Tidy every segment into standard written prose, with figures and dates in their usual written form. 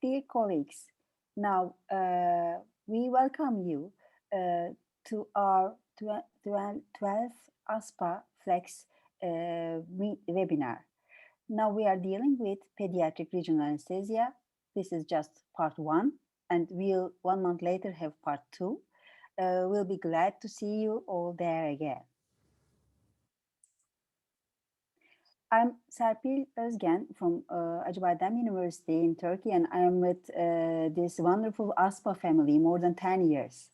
Dear colleagues, now we welcome you to our 12th ASPA-FLEX webinar. Now we are dealing with pediatric regional anesthesia. This is just part 1, and we'll 1 month later have part 2. We'll be glad to see you all there again. I'm Serpil Özgen from Acıbadem University in Turkey, and I am with this wonderful ASPA family more than 10 years.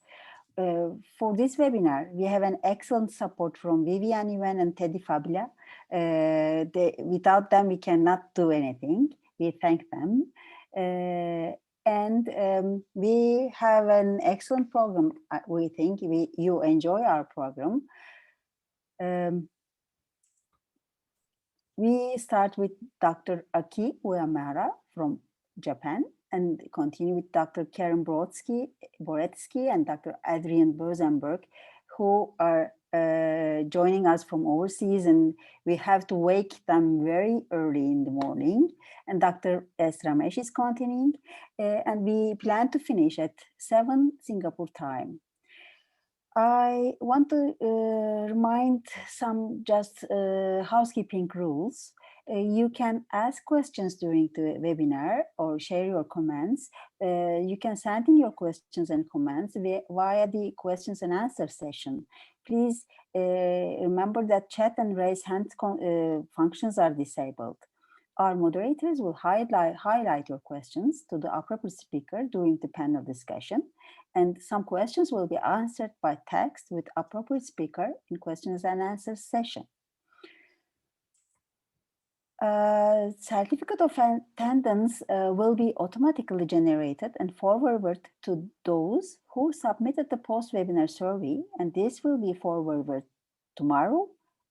For this webinar, we have an excellent support from Vivian Yuan and Teddy Fabula. Without them, we cannot do anything. We thank them. We have an excellent program. We think you enjoy our program. We start with Dr. Aki Uemura from Japan and continue with Dr. Kieran Baretzky and Dr. Adrian Rosenberg, who are joining us from overseas, and we have to wake them very early in the morning. And Dr. S. Ramesh is continuing, and we plan to finish at 7 Singapore time. I want to remind some just housekeeping rules. You can ask questions during the webinar or share your comments. You can send in your questions and comments via the questions and answer session. Please remember that chat and raise hand functions are disabled. Our moderators will highlight your questions to the appropriate speaker during the panel discussion, and some questions will be answered by text with appropriate speaker in questions and answers session. Certificate of attendance will be automatically generated and forwarded to those who submitted the post-webinar survey, and this will be forwarded tomorrow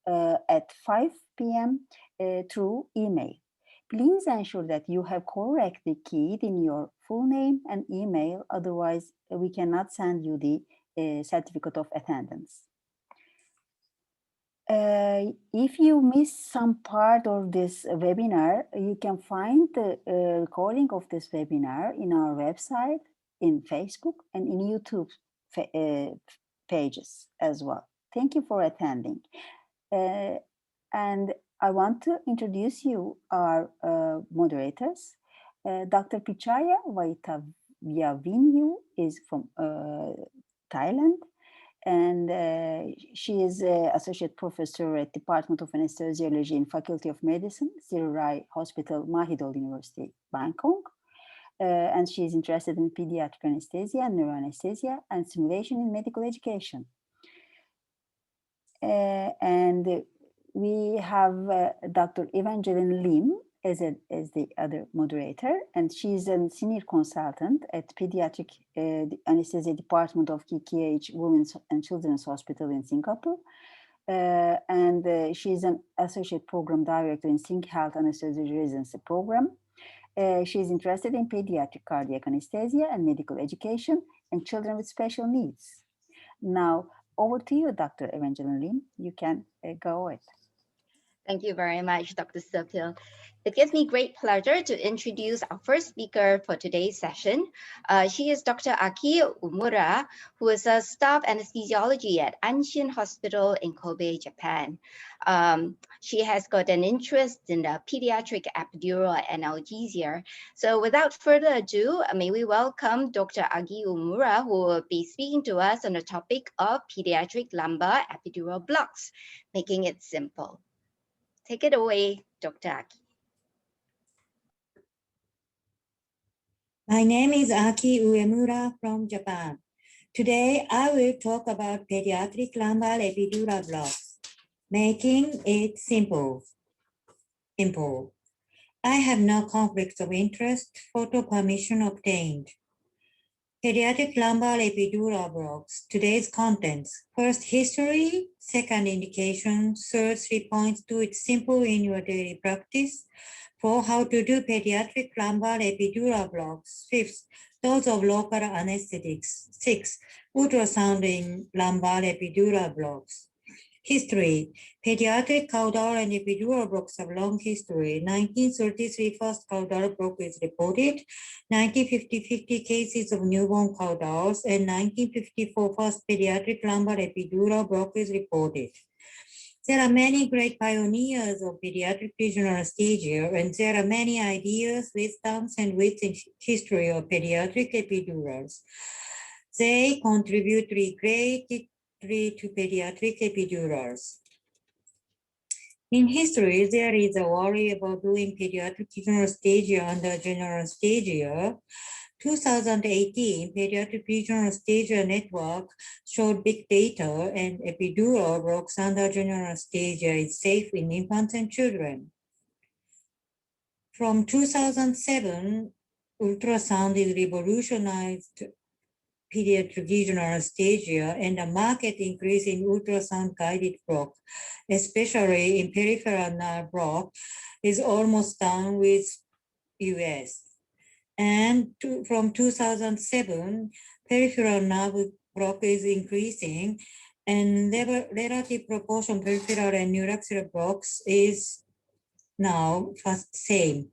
at 5 p.m. Through email. Please ensure that you have correctly keyed in your full name and email, otherwise we cannot send you the certificate of attendance. If you miss some part of this webinar, you can find the recording of this webinar in our website, in Facebook, and in YouTube pages as well. Thank you for attending. And I want to introduce you our moderators. Dr. Pichaya Vaitavyavinu is from Thailand, and she is Associate Professor at Department of Anaesthesiology in Faculty of Medicine, Sirurai Hospital, Mahidol University, Bangkok. And she is interested in pediatric anesthesia and neuroanesthesia and simulation in medical education. And we have Dr. Evangeline Lim as the other moderator, and she's a senior consultant at Pediatric Anesthesia Department of KKH Women's and Children's Hospital in Singapore. And she's an associate program director in Sync Health Anesthesia Residency Program. She's interested in pediatric cardiac anesthesia and medical education and children with special needs. Now, over to you, Dr. Evangeline Lim. You can go ahead. Thank you very much, Dr. Serpil. It gives me great pleasure to introduce our first speaker for today's session. She is Dr. Aki Uemura, who is a staff anesthesiology at Anshin Hospital in Kobe, Japan. She has got an interest in the pediatric epidural analgesia. So without further ado, may we welcome Dr. Aki Uemura, who will be speaking to us on the topic of pediatric lumbar epidural blocks, making it simple. Take it away, Dr. Aki. My name is Aki Uemura from Japan. Today, I will talk about pediatric lumbar epidural blocks, making it simple. I have no conflict of interest, photo permission obtained. Pediatric lumbar epidural blocks, today's contents. First, history. Second, indication. Third, 3 points. Do it simple in your daily practice. 4, how to do pediatric lumbar epidural blocks. 5th, dose of local anesthetics. 6, ultrasound in lumbar epidural blocks. History. Pediatric caudal and epidural blocks have long history. 1933 first caudal block is reported, 1950 cases of newborn caudals, and 1954 first pediatric lumbar epidural block is reported. There are many great pioneers of pediatric regional anesthesia, and there are many ideas, wisdoms, and wits in history of pediatric epidurals. They contribute greatly to pediatric epidurals. In history, there is a worry about doing pediatric general anesthesia under general anesthesia. 2018 Pediatric Regional Anesthesia Network showed big data and epidural blocks under general anesthesia is safe in infants and children. From 2007, ultrasound is revolutionized pediatric regional anesthesia, and a market increase in ultrasound guided block, especially in peripheral nerve block, is almost done with US. And from 2007, peripheral nerve block is increasing, and the relative proportion peripheral and neuraxial blocks is now same.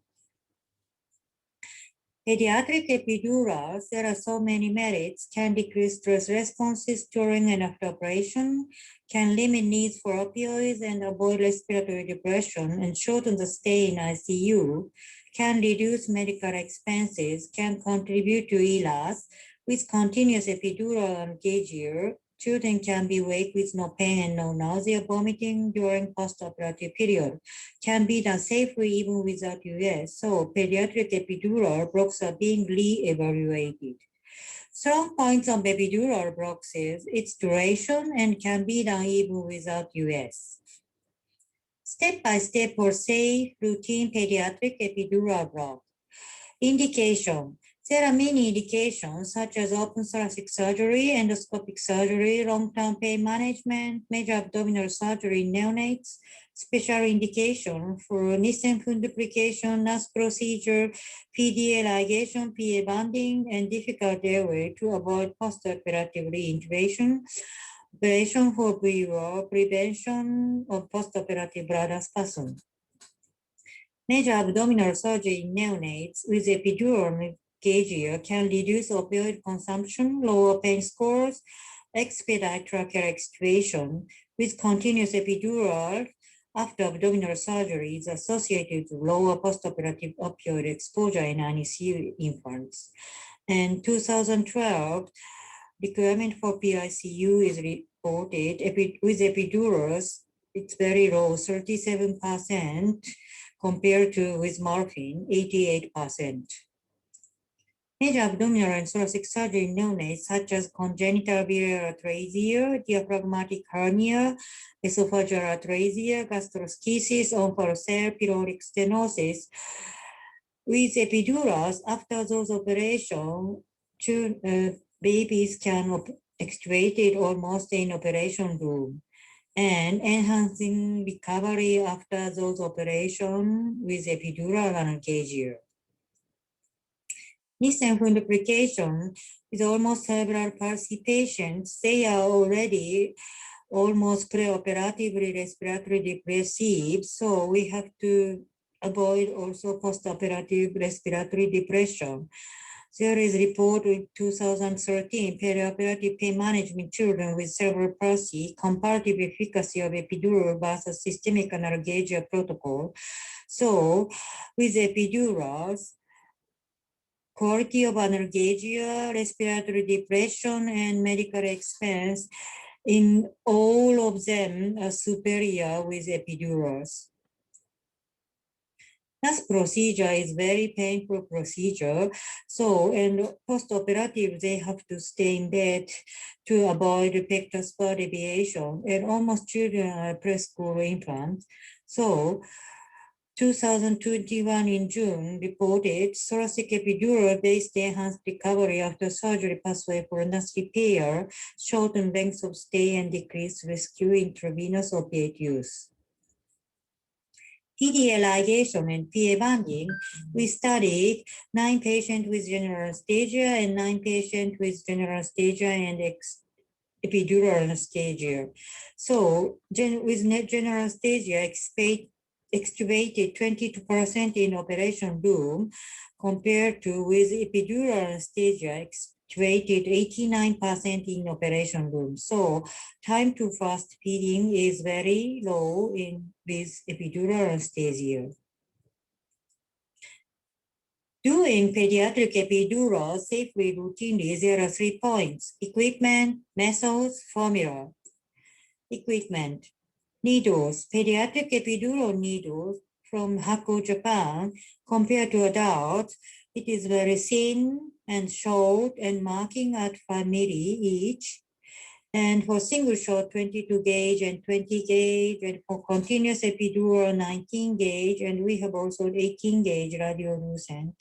Pediatric epidurals, there are so many merits, can decrease stress responses during and after operation, can limit needs for opioids and avoid respiratory depression and shorten the stay in ICU, can reduce medical expenses, can contribute to ELAS with continuous epidural analgesia. Children can be awake with no pain and no nausea, vomiting during post-operative period. Can be done safely even without US. So pediatric epidural blocks are being re-evaluated. Strong points on epidural blocks is its duration and can be done even without US. Step-by-step for safe routine pediatric epidural block. Indication. There are many indications such as open thoracic surgery, endoscopic surgery, long-term pain management, major abdominal surgery in neonates, special indication for Nissen fundoplication, NAS procedure, PDA ligation, PA banding, and difficult airway to avoid post-operative reintubation, operation for VWO, prevention of post-operative bladder spasm. Major abdominal surgery in neonates with epidural analgesia can reduce opioid consumption, lower pain scores, expedite tracheal extubation with continuous epidural after abdominal surgery is associated with lower postoperative opioid exposure in ICU infants. And 2012, requirement for PICU is reported with epidurals. It's very low, 37% compared to with morphine, 88%. Major abdominal and thoracic surgery in neonates such as congenital biliary atresia, diaphragmatic hernia, esophageal atresia, gastroschisis, omphalocele, pyloric stenosis. With epidurals, after those operations, babies can extubated almost in operation room, and enhancing recovery after those operations with epidural analgesia. Nissen fundoplication is almost cerebral palsy patients. They are already almost preoperatively respiratory depressive, so we have to avoid also postoperative respiratory depression. There is a report in 2013, perioperative pain management children with cerebral palsy, comparative efficacy of epidural versus systemic analgesia protocol. So with epidurals, quality of analgesia, respiratory depression, and medical expense in all of them are superior with epidurals. NAS procedure is very painful procedure. So, and post-operative, they have to stay in bed to avoid pectoral spur deviation, and almost children are preschool infants. So, 2021 in June reported thoracic epidural-based enhanced recovery after surgery pathway for NAS repair, shortened length of stay, and decreased rescue intravenous opiate use. PDA ligation and PA banding, we studied 9 patients with general anesthesia and 9 patients with general anesthesia and epidural anesthesia. So with general anesthesia, extubated 22% in operation room compared to with epidural anesthesia, extubated 89% in operation room. So time to fast feeding is very low with epidural anesthesia. Doing pediatric epidural safely routinely, there are 3 points: equipment, methods, formula. Equipment. Needles. Pediatric epidural needles from Hakko, Japan, compared to adults, it is very thin and short and marking at 5 milli each. And for single shot, 22 gauge and 20 gauge, and for continuous epidural, 19 gauge, and we have also 18 gauge radiolucent.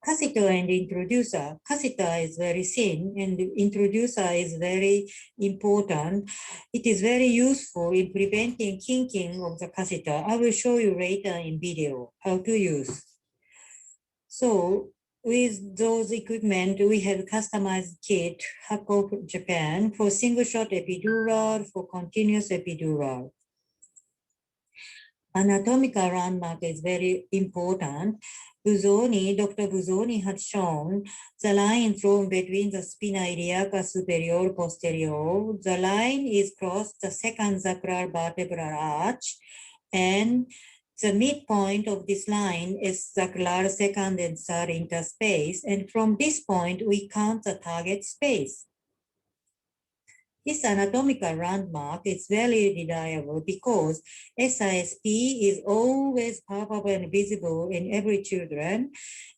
Catheter and introducer. Catheter is very thin and the introducer is very important. It is very useful in preventing kinking of the catheter. I will show you later in video how to use. So with those equipment, we have customized kit, Hakko, Japan, for single shot epidural, for continuous epidural. Anatomical landmark is very important. Dr. Buzzoni had shown the line drawn between the spina iliaca superior posterior. The line is crossed the second sacral vertebral arch, and the midpoint of this line is sacral second and third interspace. And from this point, we count the target space. This anatomical landmark is very reliable because SISP is always palpable and visible in every children,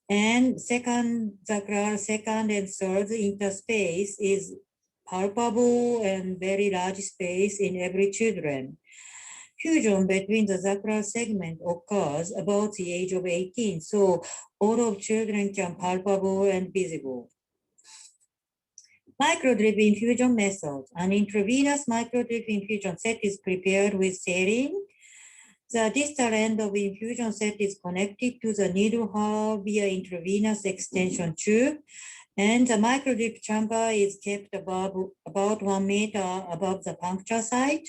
and second sacral, second and third interspace is palpable and very large space in every children. Fusion between the sacral segment occurs about the age of 18, so all of children can palpable and visible. Microdrip infusion method. An intravenous microdrip infusion set is prepared with saline. The distal end of infusion set is connected to the needle hole via intravenous extension tube, and the microdrip chamber is kept about 1 meter above the puncture site,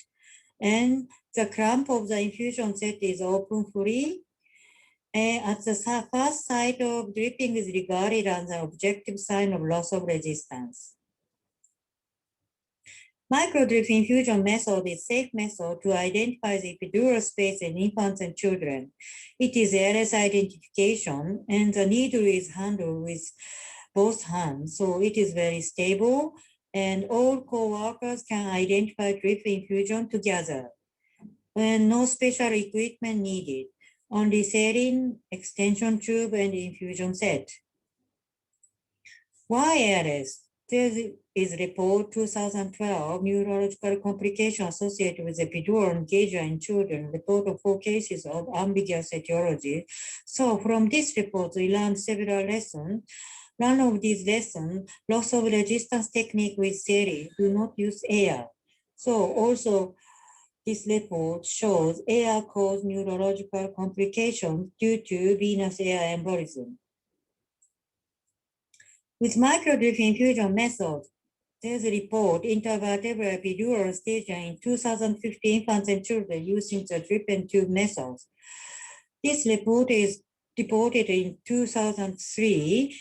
and the clamp of the infusion set is open free. At the first site of dripping is regarded as an objective sign of loss of resistance. Microdrip infusion method is a safe method to identify the epidural space in infants and children. It is ALS identification, and the needle is handled with both hands, so it is very stable, and all co-workers can identify drip infusion together. And no special equipment needed, only saline, extension tube, and infusion set. Why ALS? There is report 2012 neurological complication associated with epidural engager in children, report of 4 cases of ambiguous etiology. So from this report, we learned several lessons. One of these lessons, loss of resistance technique with saline, do not use air. So also this report shows air caused neurological complications due to venous air embolism. With microdrip infusion method, there's a report, intervertebral epidural anesthesia in 2015 infants and children using the drip and tube methods. This report is reported in 2003.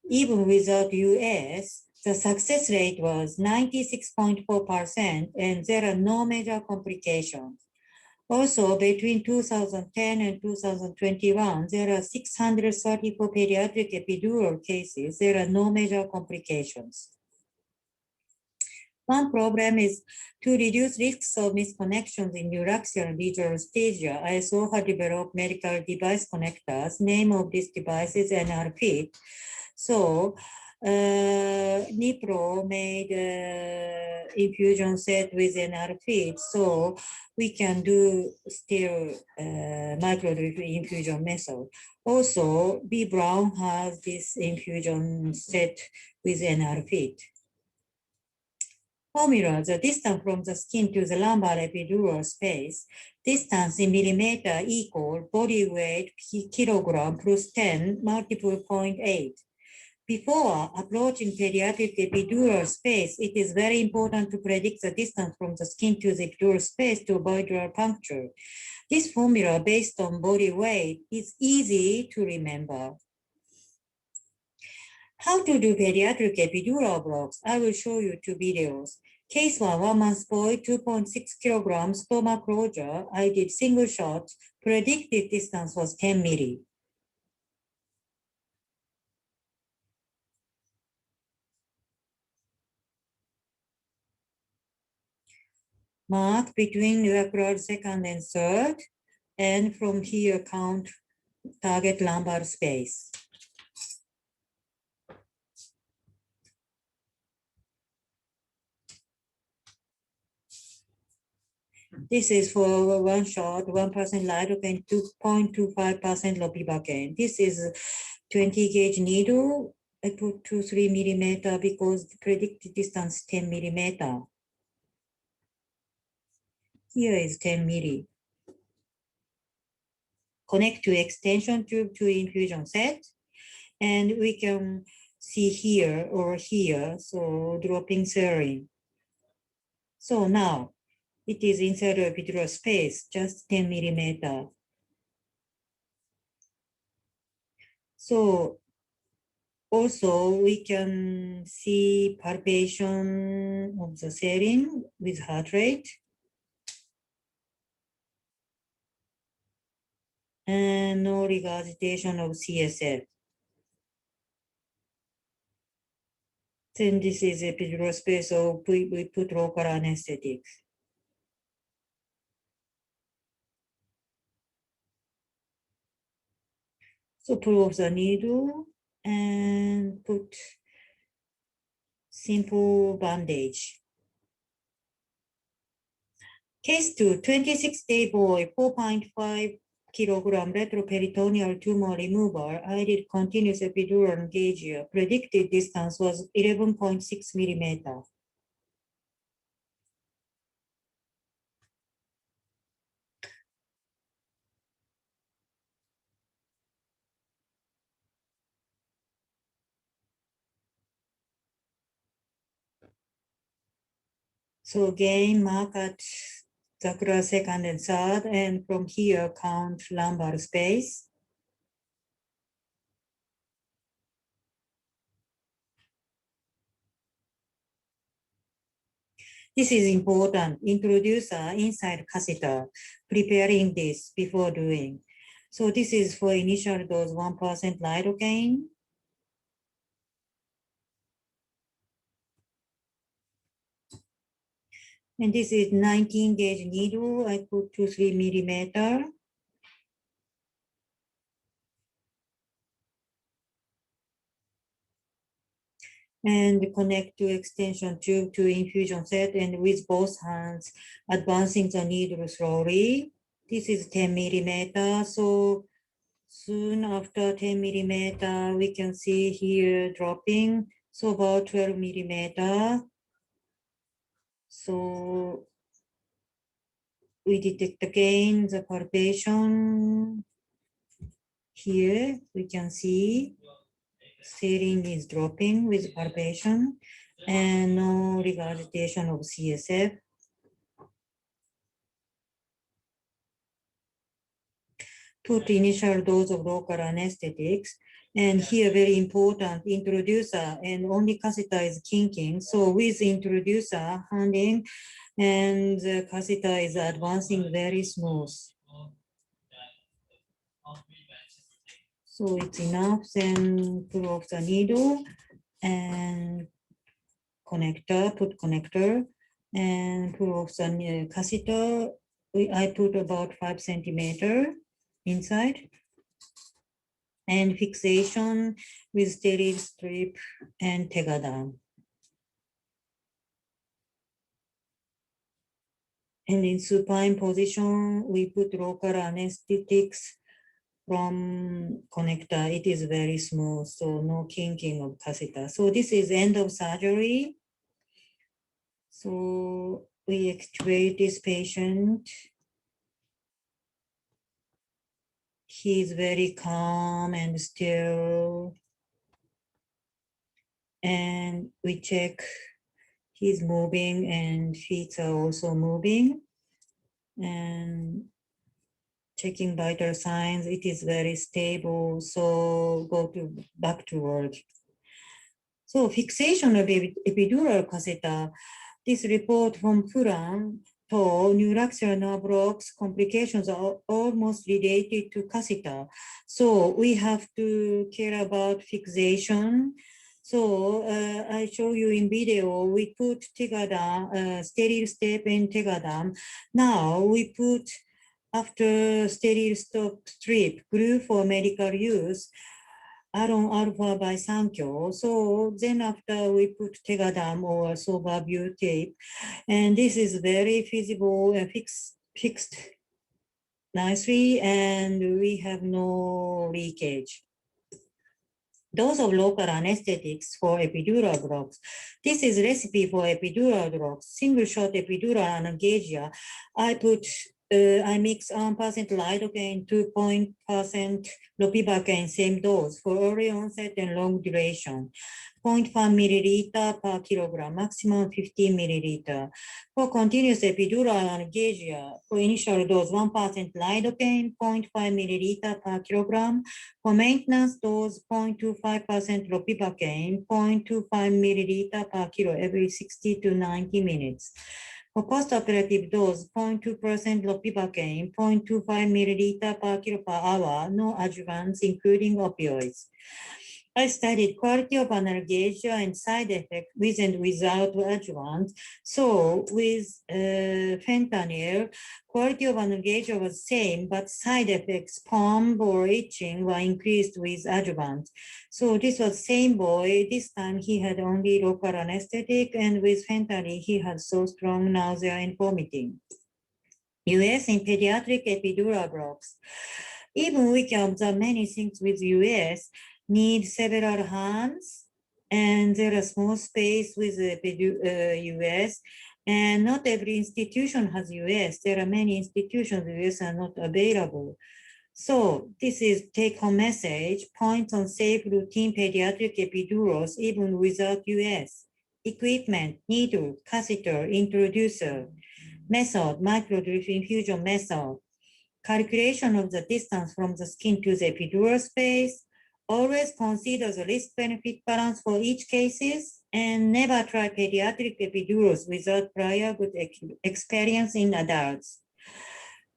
Even without US, the success rate was 96.4%, and there are no major complications. Also, between 2010 and 2021, there are 634 pediatric epidural cases. There are no major complications. One problem is to reduce risks of misconnections in neuraxial and regional anesthesia. ISO had developed medical device connectors. Name of this device is NRP. So, Nipro made infusion set with NRP, so we can do still microdrip infusion method. Also, B. Brown has this infusion set with NRP. Formula, the distance from the skin to the lumbar epidural space, distance in millimeter equal body weight kilogram plus 10 multiple 0.8. Before approaching pediatric epidural space, it is very important to predict the distance from the skin to the epidural space to avoid dural puncture. This formula based on body weight is easy to remember. How to do pediatric epidural blocks? I will show you 2 videos. Case 1, 1 month boy, 2.6 kilograms, stomach closure. I did single shot. Predicted distance was 10 milli. Mark between lateral second and third, and from here count target lumbar space. This is for one shot, 1% lidocaine, 2.25% lopivacaine. This is 20 gauge needle. I put 2-3 millimeter because the predicted distance 10 millimeter. Here is 10 milli. Connect to extension tube to infusion set. And we can see here or here, so dropping saline. So now it is inside the epidural space, just 10 millimeter. So also we can see palpation of the saline with heart rate. And no regurgitation of CSF. Then this is epidural space, so we put local anesthetics. So pull off the needle and put simple bandage. Case 2, 26-day boy, 4.5 kilogram retroperitoneal tumor removal. I did continuous epidural engagement. Predicted distance was 11.6 millimeter. So again, mark at sacral second and third, and from here count lumbar space. This is important. Introduce an inside catheter, preparing this before doing. So this is for initial dose 1% lidocaine. And this is 19 gauge needle. I put 2-3 millimeter. And connect to extension tube to infusion set, and with both hands advancing the needle slowly. This is 10 millimeter. So soon after 10 millimeter, we can see here dropping. So about 12 millimeter. So we detect again the palpation. Here we can see saline is dropping with palpation and no regurgitation of CSF. Put initial dose of local anesthetics. And here very important, introducer and only catheter is kinking. So with introducer handing and the catheter is advancing very smooth. So it's enough, then pull off the needle and connector, put connector and pull off the catheter. I put about 5 centimeter inside. And fixation with sterile strip and Tegaderm. And in supine position, we put local anesthetics from connector. It is very smooth, so no kinking of catheter. So this is end of surgery. So we extubate this patient. He is very calm and still. And we check he's moving and feet are also moving. And checking vital signs, it is very stable. So go back to work. So fixation of epidural catheter, this report from Furan to neuraxial nerve blocks complications are almost related to catheter. So we have to care about fixation. So I show you in video, we put Tegaderm, sterile step in Tegaderm. Now we put after sterile stop strip, glue for medical use, Aron alpha by Sankyo. So then after we put Tegaderm or Sobaview tape, and this is very feasible and fixed nicely, and we have no leakage. Dose of local anesthetics for epidural blocks. This is recipe for epidural blocks. Single shot epidural analgesia. I mix 1% lidocaine, 2% ropivacaine, same dose for early onset and long duration. 0.5 milliliter per kilogram, maximum 15 milliliter. For continuous epidural analgesia, for initial dose, 1% lidocaine, 0.5 milliliter per kilogram. For maintenance dose, 0.25% ropivacaine, 0.25 milliliter per kilo every 60 to 90 minutes. For post-operative dose, 0.2% ropivacaine, 0.25 milliliter per kilo per hour, no adjuvants, including opioids. I studied quality of analgesia and side effect with and without adjuvant. So with fentanyl, quality of analgesia was same, but side effects, palm or itching were increased with adjuvant. So this was same boy. This time he had only local anesthetic, and with fentanyl, he had so strong nausea and vomiting. US in pediatric epidural blocks. Even we can observe many things with US, need several hands, and there are small space with US, and not every institution has US. There are many institutions US are not available. So this is take-home message, points on safe routine pediatric epidurals even without US. Equipment, needle, catheter, introducer. Method, microdrip infusion method. Calculation of the distance from the skin to the epidural space. Always consider the risk-benefit balance for each cases, and never try pediatric epidurals without prior good experience in adults.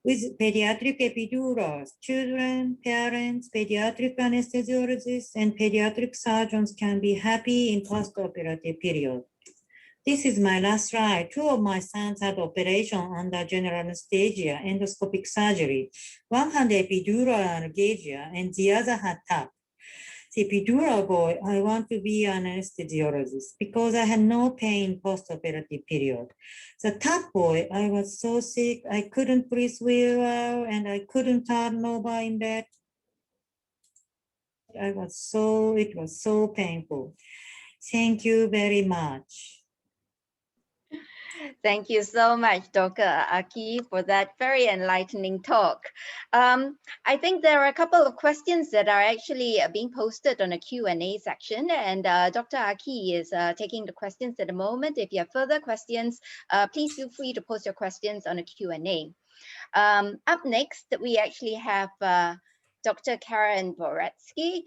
With pediatric epidurals, children, parents, pediatric anesthesiologists, and pediatric surgeons can be happy in post-operative period. This is my last slide. Two of my sons had operation under general anesthesia, endoscopic surgery. One had epidural analgesia, and the other had TAP. The epidural boy, I want to be an anesthesiologist because I had no pain post-operative period. The TAP boy, I was so sick, I couldn't breathe well, and I couldn't turn over in bed. It was so painful. Thank you very much. Thank you so much, Dr. Aki, for that very enlightening talk. I think there are a couple of questions that are actually being posted on a Q&A section, and Dr. Aki is taking the questions at the moment. If you have further questions, please feel free to post your questions on a Q&A. Up next, we actually have Dr. Kieran Baretzky,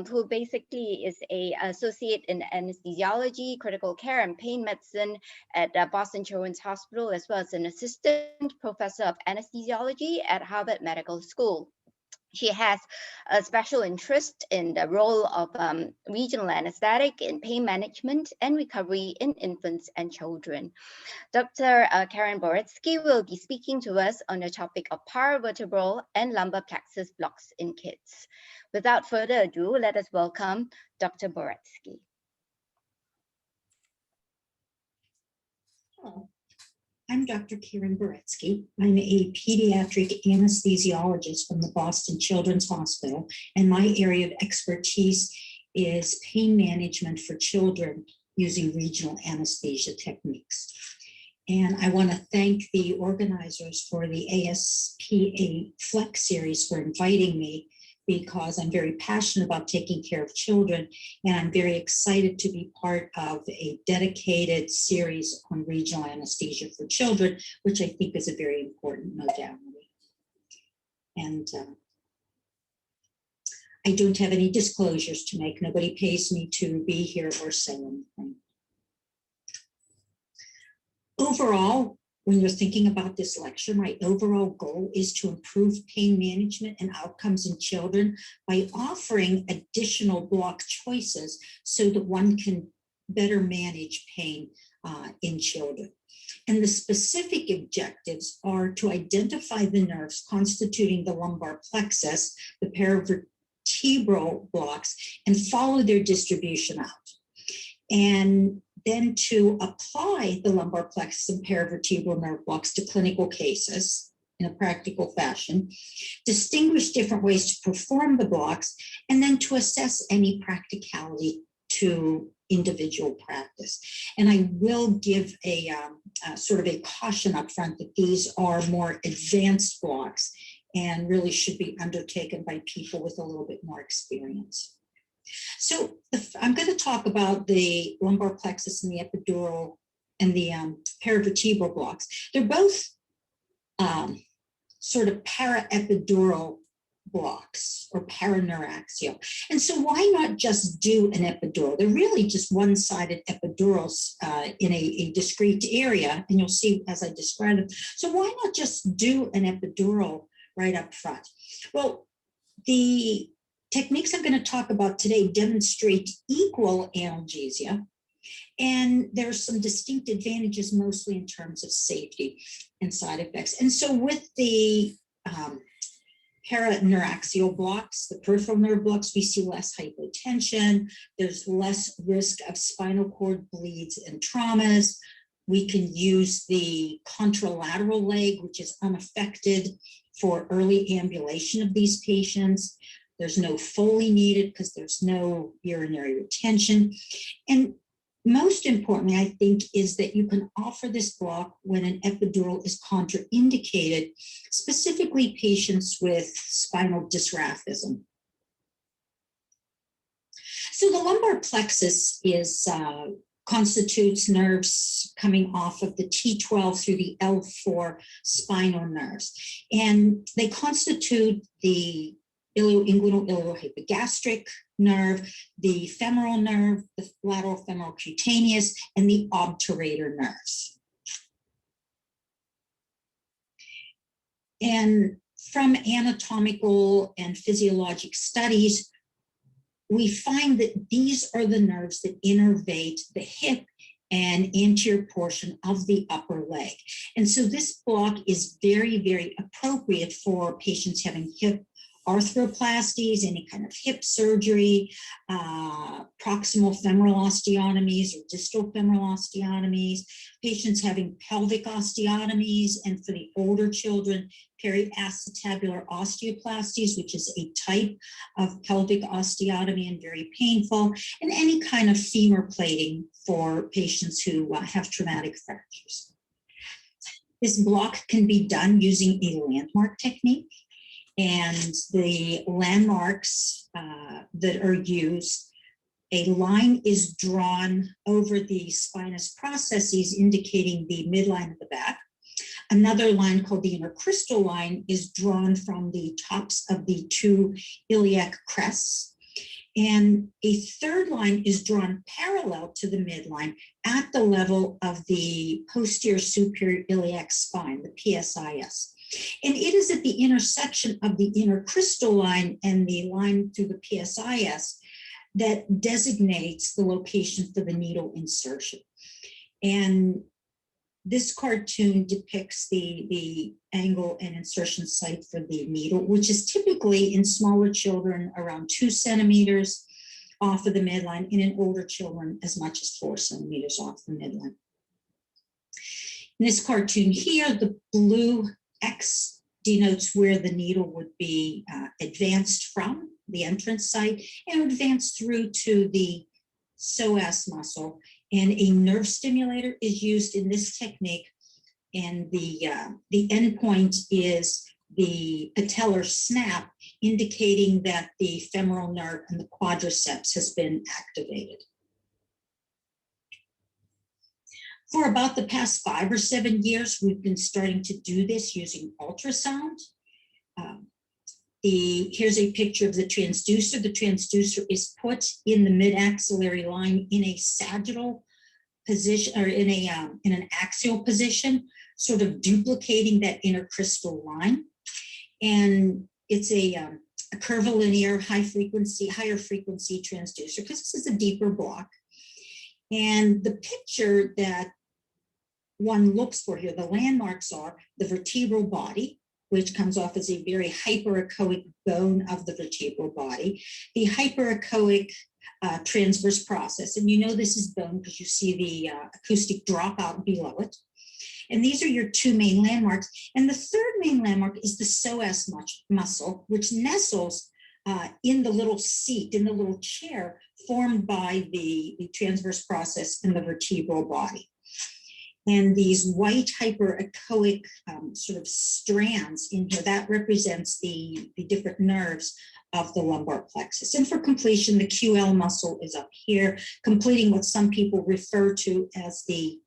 who basically is an associate in anesthesiology, critical care, and pain medicine at Boston Children's Hospital, as well as an assistant professor of anesthesiology at Harvard Medical School. She has a special interest in the role of regional anesthetic in pain management and recovery in infants and children. Dr. Kieran Baretzky will be speaking to us on the topic of paravertebral and lumbar plexus blocks in kids. Without further ado, let us welcome Dr. Baretzky. Hello, I'm Dr. Kieran Baretzky. I'm a pediatric anesthesiologist from the Boston Children's Hospital, and my area of expertise is pain management for children using regional anesthesia techniques. And I want to thank the organizers for the ASPA-FLEX series for inviting me because I'm very passionate about taking care of children, and I'm very excited to be part of a dedicated series on regional anesthesia for children, which I think is a very important modality. And I don't have any disclosures to make. Nobody pays me to be here or say anything. Overall, when you're thinking about this lecture, my overall goal is to improve pain management and outcomes in children by offering additional block choices so that one can better manage pain in children. And the specific objectives are to identify the nerves constituting the lumbar plexus, the paravertebral blocks, and follow their distribution out. And then to apply the lumbar plexus and paravertebral nerve blocks to clinical cases in a practical fashion, distinguish different ways to perform the blocks, and then to assess any practicality to individual practice. And I will give a sort of a caution up front that these are more advanced blocks and really should be undertaken by people with a little bit more experience. So I'm going to talk about the lumbar plexus and the epidural and the paravertebral blocks. They're both sort of paraepidural blocks or paraneuraxial. And so why not just do an epidural? They're really just one-sided epidurals in a discrete area, and you'll see as I describe them. So why not just do an epidural right up front? Well, the techniques I'm going to talk about today demonstrate equal analgesia, and there's some distinct advantages, mostly in terms of safety and side effects. And so with the paraneuraxial blocks, the peripheral nerve blocks, we see less hypotension, there's less risk of spinal cord bleeds and traumas. We can use the contralateral leg, which is unaffected for early ambulation of these patients. There's no Foley needed because there's no urinary retention. And most importantly, I think, is that you can offer this block when an epidural is contraindicated, specifically patients with spinal dysraphism. So the lumbar plexus is constitutes nerves coming off of the T12 through the L4 spinal nerves. And they constitute the ilioinguinal iliohypogastric nerve, the femoral nerve, the lateral femoral cutaneous, and the obturator nerves. And from anatomical and physiologic studies, we find that these are the nerves that innervate the hip and anterior portion of the upper leg. And so this block is very, very appropriate for patients having hip arthroplasties, any kind of hip surgery, proximal femoral osteotomies or distal femoral osteotomies, patients having pelvic osteotomies, and for the older children, periacetabular osteoplasties, which is a type of pelvic osteotomy and very painful, and any kind of femur plating for patients who have traumatic fractures. This block can be done using a landmark technique. And the landmarks that are used, a line is drawn over the spinous processes indicating the midline of the back. Another line called the intercrystal line is drawn from the tops of the two iliac crests. And a third line is drawn parallel to the midline at the level of the posterior superior iliac spine, the PSIS. And it is at the intersection of the intercrystal line and the line through the PSIS that designates the location for the needle insertion. And this cartoon depicts the angle and insertion site for the needle, which is typically in smaller children around 2 centimeters off of the midline, and in older children as much as 4 centimeters off the midline. In this cartoon here, the blue X denotes where the needle would be advanced from the entrance site and advanced through to the psoas muscle. And a nerve stimulator is used in this technique. And the endpoint is the patellar snap indicating that the femoral nerve and the quadriceps has been activated. For about the past 5 or 7 years, we've been starting to do this using ultrasound. Here's a picture of the transducer. The transducer is put in the mid-axillary line in a sagittal position, or in an axial position, sort of duplicating that intercrystal line. And it's a curvilinear, higher frequency transducer, because this is a deeper block. And the picture that one looks for here, the landmarks are the vertebral body, which comes off as a very hyperechoic bone of the vertebral body, the hyperechoic transverse process. And you know this is bone because you see the acoustic dropout below it. And these are your two main landmarks. And the third main landmark is the psoas muscle, which nestles in the little seat, in the little chair formed by the transverse process in the vertebral body. And these white hyperechoic sort of strands in here, that represents the different nerves of the lumbar plexus. And for completion, the QL muscle is up here, completing what some people refer to as the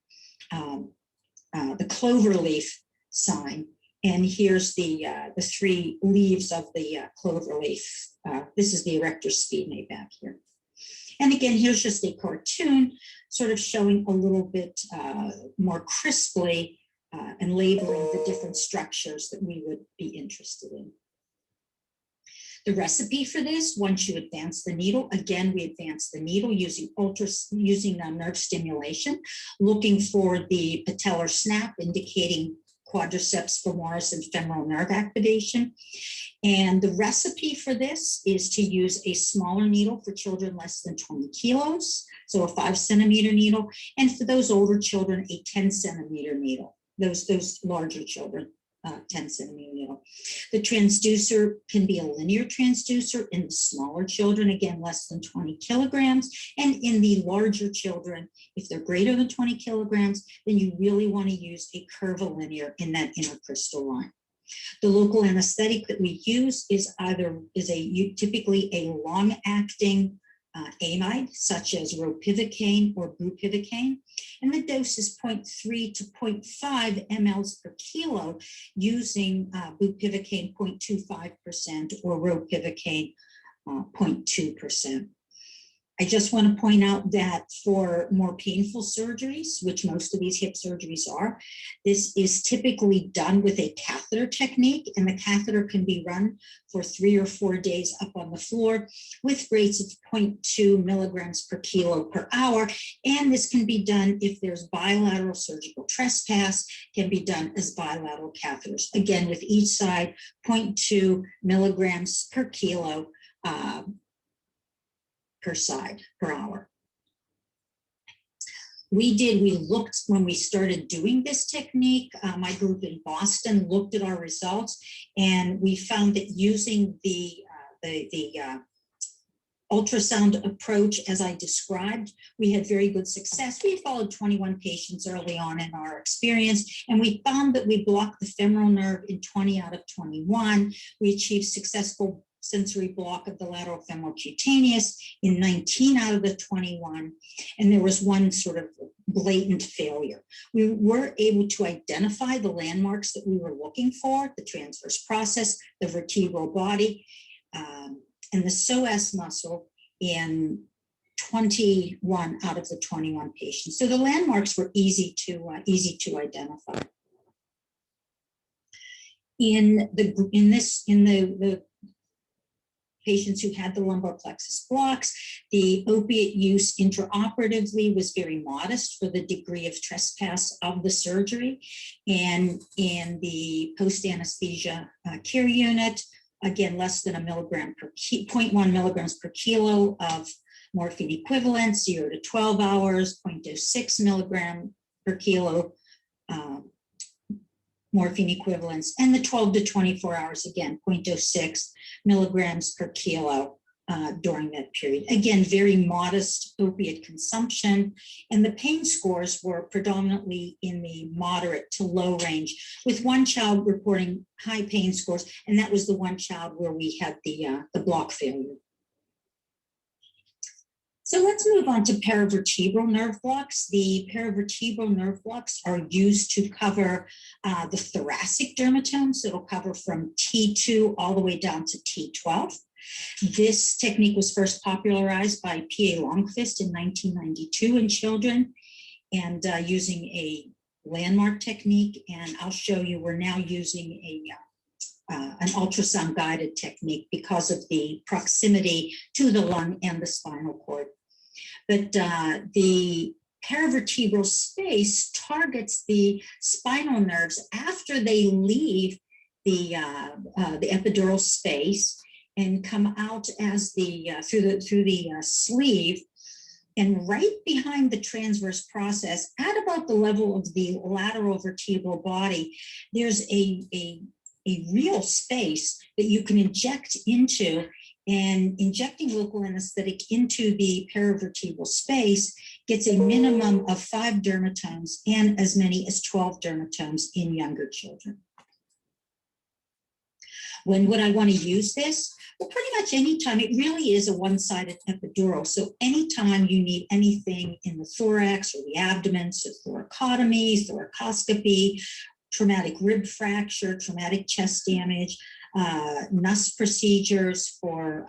clover leaf sign. And here's the 3 leaves of the clover leaf. This is the erector spinae back here. And again, here's just a cartoon sort of showing a little bit more crisply and labeling the different structures that we would be interested in. The recipe for this, once you advance the needle, again, we advance the needle using nerve stimulation, looking for the patellar snap, indicating quadriceps femoris and femoral nerve activation. And the recipe for this is to use a smaller needle for children less than 20 kilos, so a 5-centimeter needle, and for those older children, a 10-centimeter needle, those larger children, 10-centimeter needle. The transducer can be a linear transducer in the smaller children, again, less than 20 kilograms. And in the larger children, if they're greater than 20 kilograms, then you really want to use a curvilinear in that intercrystal line. The local anesthetic that we use is typically a long-acting amide, such as ropivacaine or bupivacaine, and the dose is 0.3 to 0.5 mLs per kilo, using bupivacaine 0.25% or ropivacaine 0.2%. I just want to point out that for more painful surgeries, which most of these hip surgeries are, this is typically done with a catheter technique, and the catheter can be run for 3 or 4 days up on the floor with rates of 0.2 milligrams per kilo per hour. And this can be done if there's bilateral surgical trespass, can be done as bilateral catheters. Again, with each side, 0.2 milligrams per kilo per side per hour. We looked when we started doing this technique, my group in Boston looked at our results, and we found that using the ultrasound approach as I described, we had very good success. We followed 21 patients early on in our experience, and we found that we blocked the femoral nerve in 20 out of 21. We achieved successful sensory block of the lateral femoral cutaneous in 19 out of the 21, and there was one sort of blatant failure. We were able to identify the landmarks that we were looking for, the transverse process, the vertebral body, and the psoas muscle in 21 out of the 21 patients. So the landmarks were easy to identify. In the patients who had the lumbar plexus blocks, the opiate use intraoperatively was very modest for the degree of trespass of the surgery. And in the post-anesthesia care unit, again, less than 0.1 milligrams per kilo of morphine equivalent, 0 to 12 hours, 0.06 milligram per kilo morphine equivalents, and the 12 to 24 hours, again, 0.06 milligrams per kilo during that period. Again, very modest opiate consumption, and the pain scores were predominantly in the moderate to low range, with one child reporting high pain scores, and that was the one child where we had the block failure. So let's move on to paravertebral nerve blocks. The paravertebral nerve blocks are used to cover the thoracic dermatome, so it'll cover from T2 all the way down to T12. This technique was first popularized by P.A. Longquist in 1992 in children, and using a landmark technique. And I'll show you, we're now using an ultrasound guided technique because of the proximity to the lung and the spinal cord. But the paravertebral space targets the spinal nerves after they leave the epidural space and come out as the through the sleeve, and right behind the transverse process, at about the level of the lateral vertebral body, there's a real space that you can inject into. And injecting local anesthetic into the paravertebral space gets a minimum of 5 dermatomes and as many as 12 dermatomes in younger children. When would I want to use this? Well, pretty much anytime. It really is a one-sided epidural. So anytime you need anything in the thorax or the abdomen, so thoracotomy, thoracoscopy, traumatic rib fracture, traumatic chest damage, NUS procedures for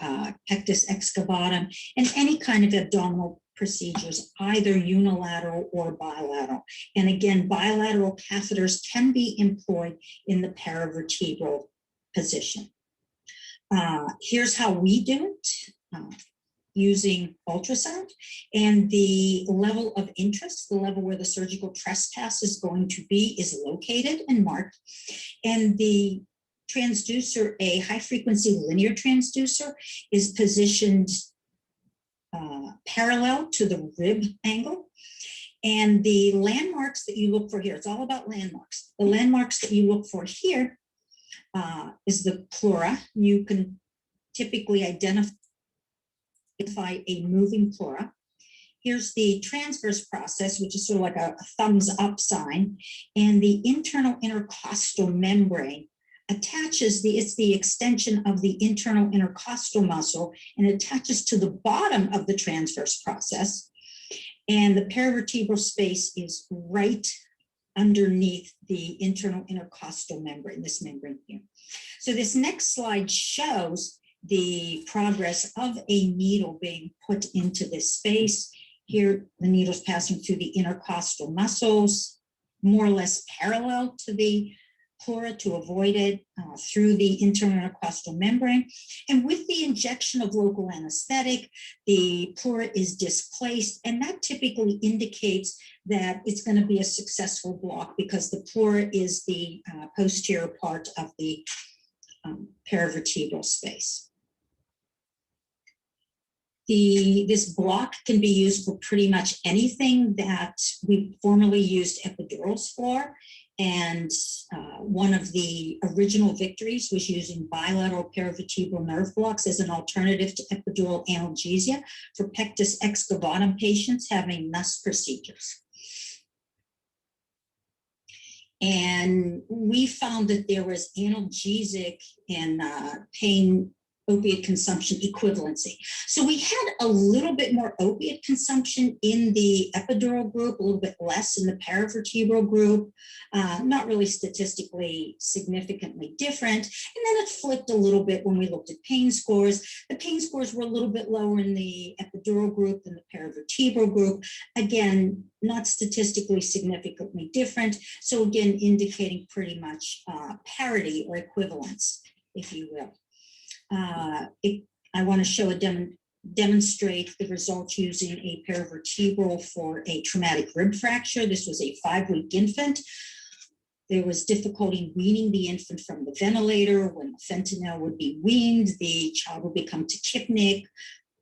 pectus excavatum, and any kind of abdominal procedures, either unilateral or bilateral. And again, bilateral catheters can be employed in the paravertebral position. Here's how we do it. Using ultrasound, and the level of interest, the level where the surgical trespass is going to be, is located and marked. And the transducer, a high frequency linear transducer, is positioned parallel to the rib angle. And the landmarks that you look for here, it's all about landmarks. The landmarks that you look for here is the pleura. You can typically identify a moving pleura. Here's the transverse process, which is sort of like a thumbs up sign, and the internal intercostal membrane attaches it's the extension of the internal intercostal muscle, and attaches to the bottom of the transverse process. And the paravertebral space is right underneath the internal intercostal membrane, this membrane here. So this next slide shows the progress of a needle being put into this space. Here, the needle's passing through the intercostal muscles, more or less parallel to the pleura to avoid it, through the internal intercostal membrane. And with the injection of local anesthetic, the pleura is displaced, and that typically indicates that it's going to be a successful block, because the pleura is the posterior part of the paravertebral space. This block can be used for pretty much anything that we formerly used epidurals for. And one of the original victories was using bilateral paravertebral nerve blocks as an alternative to epidural analgesia for pectus excavatum patients having NUS procedures. And we found that there was analgesic and pain opiate consumption equivalency. So we had a little bit more opiate consumption in the epidural group, a little bit less in the paravertebral group, not really statistically significantly different. And then it flipped a little bit when we looked at pain scores. The pain scores were a little bit lower in the epidural group than the paravertebral group. Again, not statistically significantly different. So again, indicating pretty much parity or equivalence, if you will. I want to show demonstrate the results using a paravertebral for a traumatic rib fracture. This was a 5-week infant. There was difficulty weaning the infant from the ventilator. When the fentanyl would be weaned, the child would become tachypnic,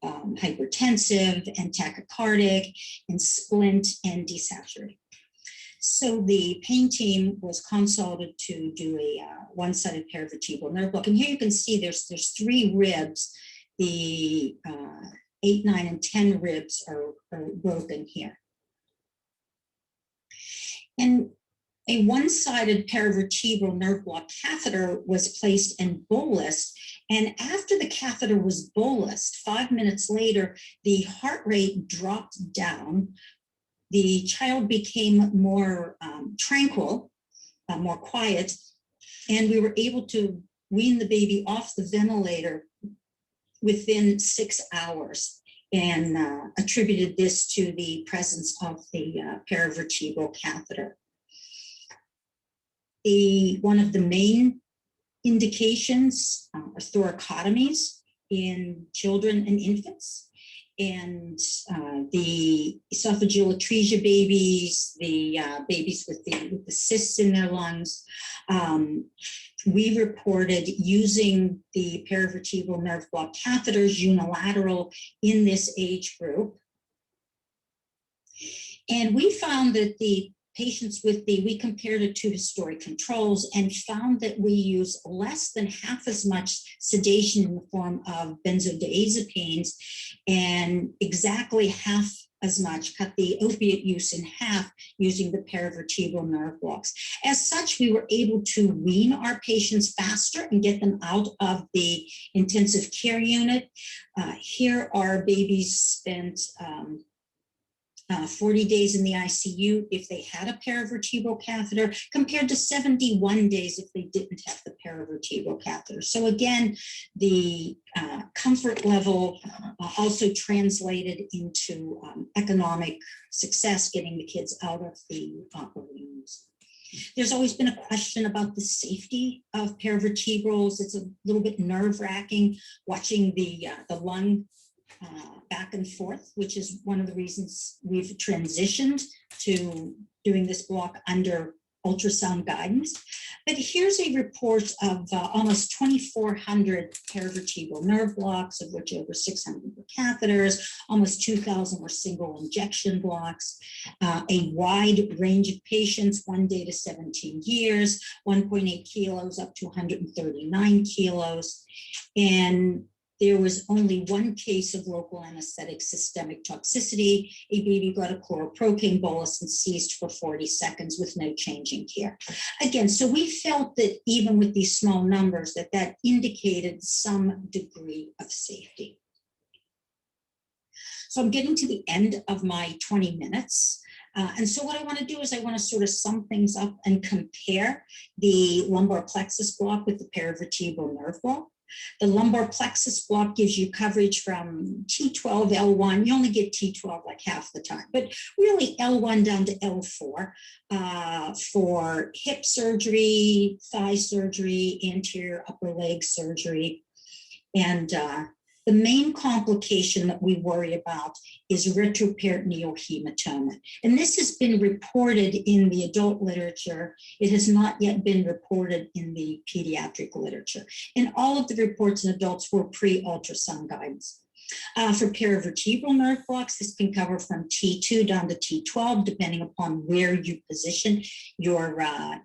hypertensive, and tachycardic, and splint and desaturated. So the pain team was consulted to do a one-sided paravertebral nerve block. And here you can see there's 3 ribs the 8, 9, and 10 ribs are broken here. And a one-sided paravertebral nerve block catheter was placed and bolused. And after the catheter was bolused, 5 minutes later, the heart rate dropped down. The child became more tranquil, more quiet, and we were able to wean the baby off the ventilator within 6 hours, and attributed this to the presence of the paravertebral catheter. One of the main indications are thoracotomies in children and infants, and the esophageal atresia babies, the babies with the cysts in their lungs. We reported using the paravertebral nerve block catheters unilateral in this age group. And we found that the patients we compared it to historic controls and found that we use less than half as much sedation in the form of benzodiazepines, and exactly half as much, cut the opiate use in half using the paravertebral nerve blocks. As such, we were able to wean our patients faster and get them out of the intensive care unit. Here our babies spent 40 days in the ICU if they had a paravertebral catheter, compared to 71 days if they didn't have the paravertebral catheter. So again, the comfort level also translated into economic success, getting the kids out of the operating rooms. There's always been a question about the safety of paravertebrals. It's a little bit nerve-wracking watching the lung back and forth, which is one of the reasons we've transitioned to doing this block under ultrasound guidance. But here's a report of almost 2,400 paravertebral nerve blocks, of which over 600 were catheters, almost 2,000 were single injection blocks, a wide range of patients, 1 day to 17 years, 1.8 kilos up to 139 kilos. And there was only one case of local anesthetic systemic toxicity. A baby got a chloroprocaine bolus and ceased for 40 seconds with no change in care. Again, so we felt that even with these small numbers, that indicated some degree of safety. So I'm getting to the end of my 20 minutes. And so what I want to do is I want to sort of sum things up and compare the lumbar plexus block with the paravertebral nerve block. The lumbar plexus block gives you coverage from T12, L1. You only get T12 like half the time, but really L1 down to L4 for hip surgery, thigh surgery, anterior upper leg surgery. And the main complication that we worry about is retroperitoneal hematoma. And this has been reported in the adult literature. It has not yet been reported in the pediatric literature. And all of the reports in adults were pre-ultrasound guidance. For paravertebral nerve blocks, this can cover from T2 down to T12, depending upon where you position your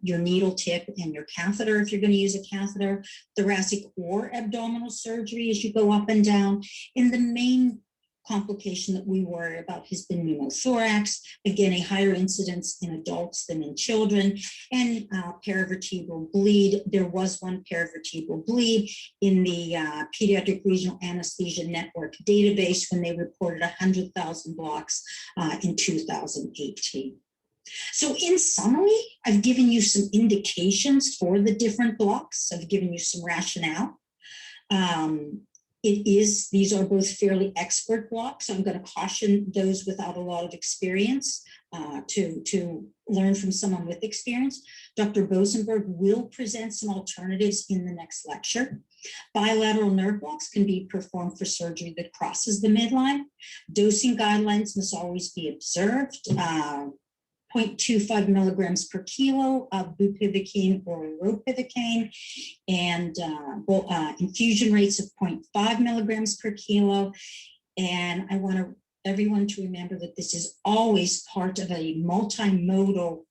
needle tip and your catheter, if you're going to use a catheter, thoracic or abdominal surgery as you go up and down. And the main complication that we worry about has been pneumothorax, again, a higher incidence in adults than in children, and paravertebral bleed. There was one paravertebral bleed in the Pediatric Regional Anesthesia Network database when they reported 100,000 blocks in 2018. So in summary, I've given you some indications for the different blocks. I've given you some rationale. These are both fairly expert blocks. So I'm going to caution those without a lot of experience to learn from someone with experience. Dr. Rosenberg will present some alternatives in the next lecture. Bilateral nerve blocks can be performed for surgery that crosses the midline. Dosing guidelines must always be observed. 0.25 milligrams per kilo of bupivacaine or ropivacaine, and infusion rates of 0.5 milligrams per kilo. And I want everyone to remember that this is always part of a multimodal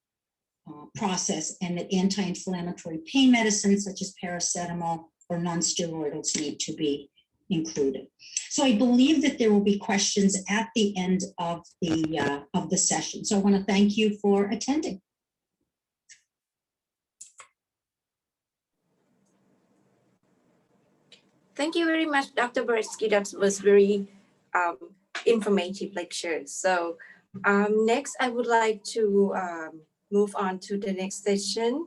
process, and that anti-inflammatory pain medicines such as paracetamol or non-steroidals need to be included. So I believe that there will be questions at the end of the session. So I want to thank you for attending. Thank you very much, Dr. Baretzky. That was very informative lecture. So next, I would like to move on to the next session.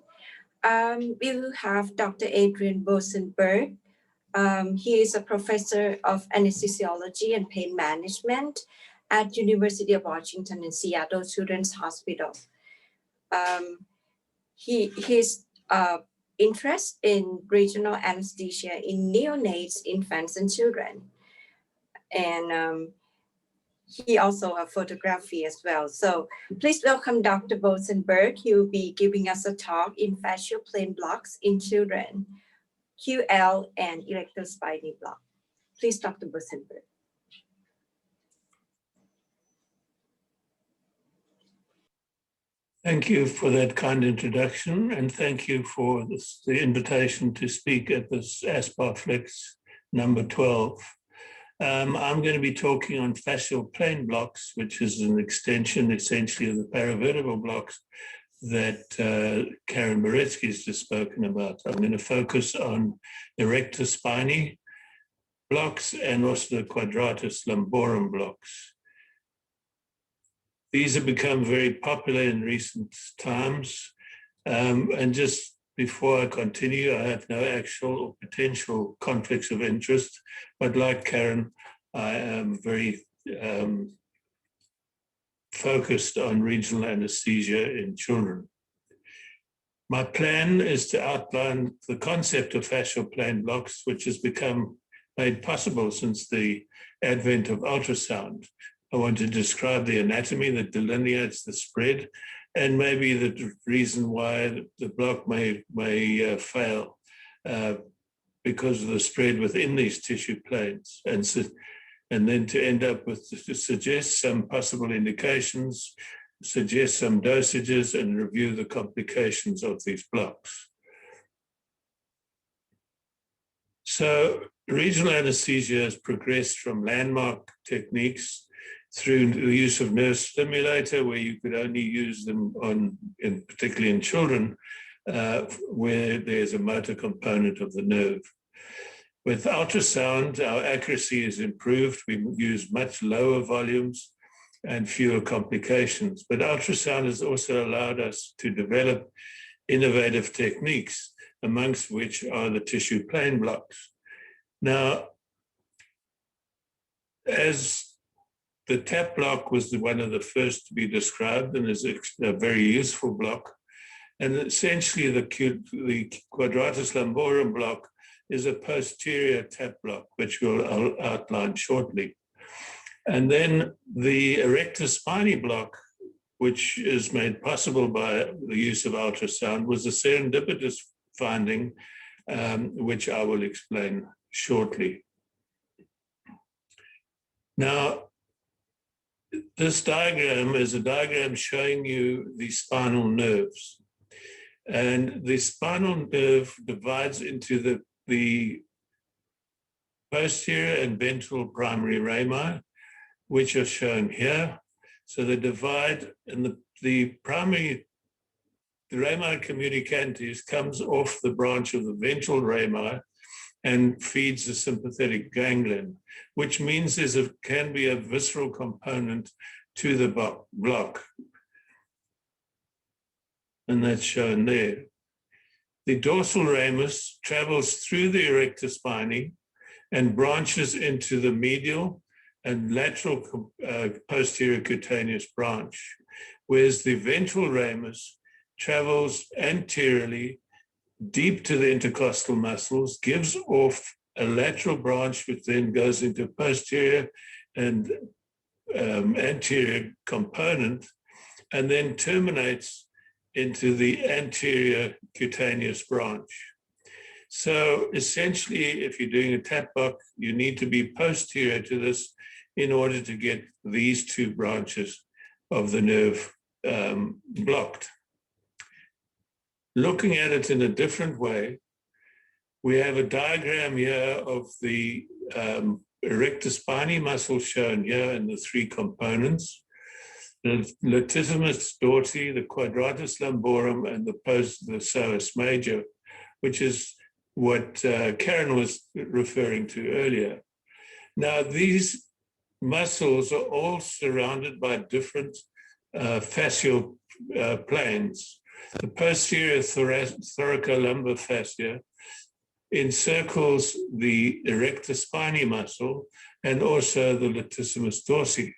We will have Dr. Adrian Rosenberg. He is a professor of anesthesiology and pain management at University of Washington and Seattle Children's Hospital. His interest in regional anesthesia in neonates, infants, and children. And he also a photography as well. So please welcome Dr. Rosenberg. He will be giving us a talk in fascial plane blocks in children, QL and erector spiny block. Please, Dr. Rosenberg. Thank you for that kind introduction, and thank you for the invitation to speak at this ASPA-FLEX number 12. I'm going to be talking on fascial plane blocks, which is an extension essentially of the paravertebral blocks that Kieran Baretzky has just spoken about. I'm going to focus on erector spiny blocks and also the quadratus lumborum blocks. These have become very popular in recent times. And just before I continue, I have no actual or potential conflicts of interest, but like Karen, I am very focused on regional anesthesia in children. My plan is to outline the concept of fascial plane blocks, which has become made possible since the advent of ultrasound. I want to describe the anatomy that delineates the spread and maybe the reason why the block may fail because of the spread within these tissue planes, and then to end up with to suggest some possible indications, suggest some dosages, and review the complications of these blocks. So regional anesthesia has progressed from landmark techniques through the use of nerve stimulator, where you could only use them particularly in children, where there's a motor component of the nerve. With ultrasound, our accuracy is improved. We use much lower volumes and fewer complications. But ultrasound has also allowed us to develop innovative techniques, amongst which are the tissue plane blocks. Now, as the TAP block was one of the first to be described and is a very useful block. And essentially the quadratus lumborum block is a posterior TAP block, which we'll outline shortly. And then the erector spiny block, which is made possible by the use of ultrasound, was a serendipitous finding, which I will explain shortly. Now, this diagram is a diagram showing you the spinal nerves. And the spinal nerve divides into the posterior and ventral primary rami, which are shown here. So they divide, and the rami communicantes comes off the branch of the ventral rami and feeds the sympathetic ganglion, which means there can be a visceral component to the block. And that's shown there. The dorsal ramus travels through the erector spiny and branches into the medial and lateral posterior cutaneous branch, whereas the ventral ramus travels anteriorly deep to the intercostal muscles, gives off a lateral branch, which then goes into posterior and anterior component, and then terminates into the anterior cutaneous branch. So essentially, if you're doing a TAP block, you need to be posterior to this in order to get these two branches of the nerve blocked. Looking at it in a different way, we have a diagram here of the Rectus Spiny muscle shown here in the three components, the latissimus dorsi, the quadratus lumborum, and the psoas major, which is what Karen was referring to earlier. Now, these muscles are all surrounded by different fascial planes. The posterior thoracolumbar fascia encircles the erectus spiny muscle and also the latissimus dorsi.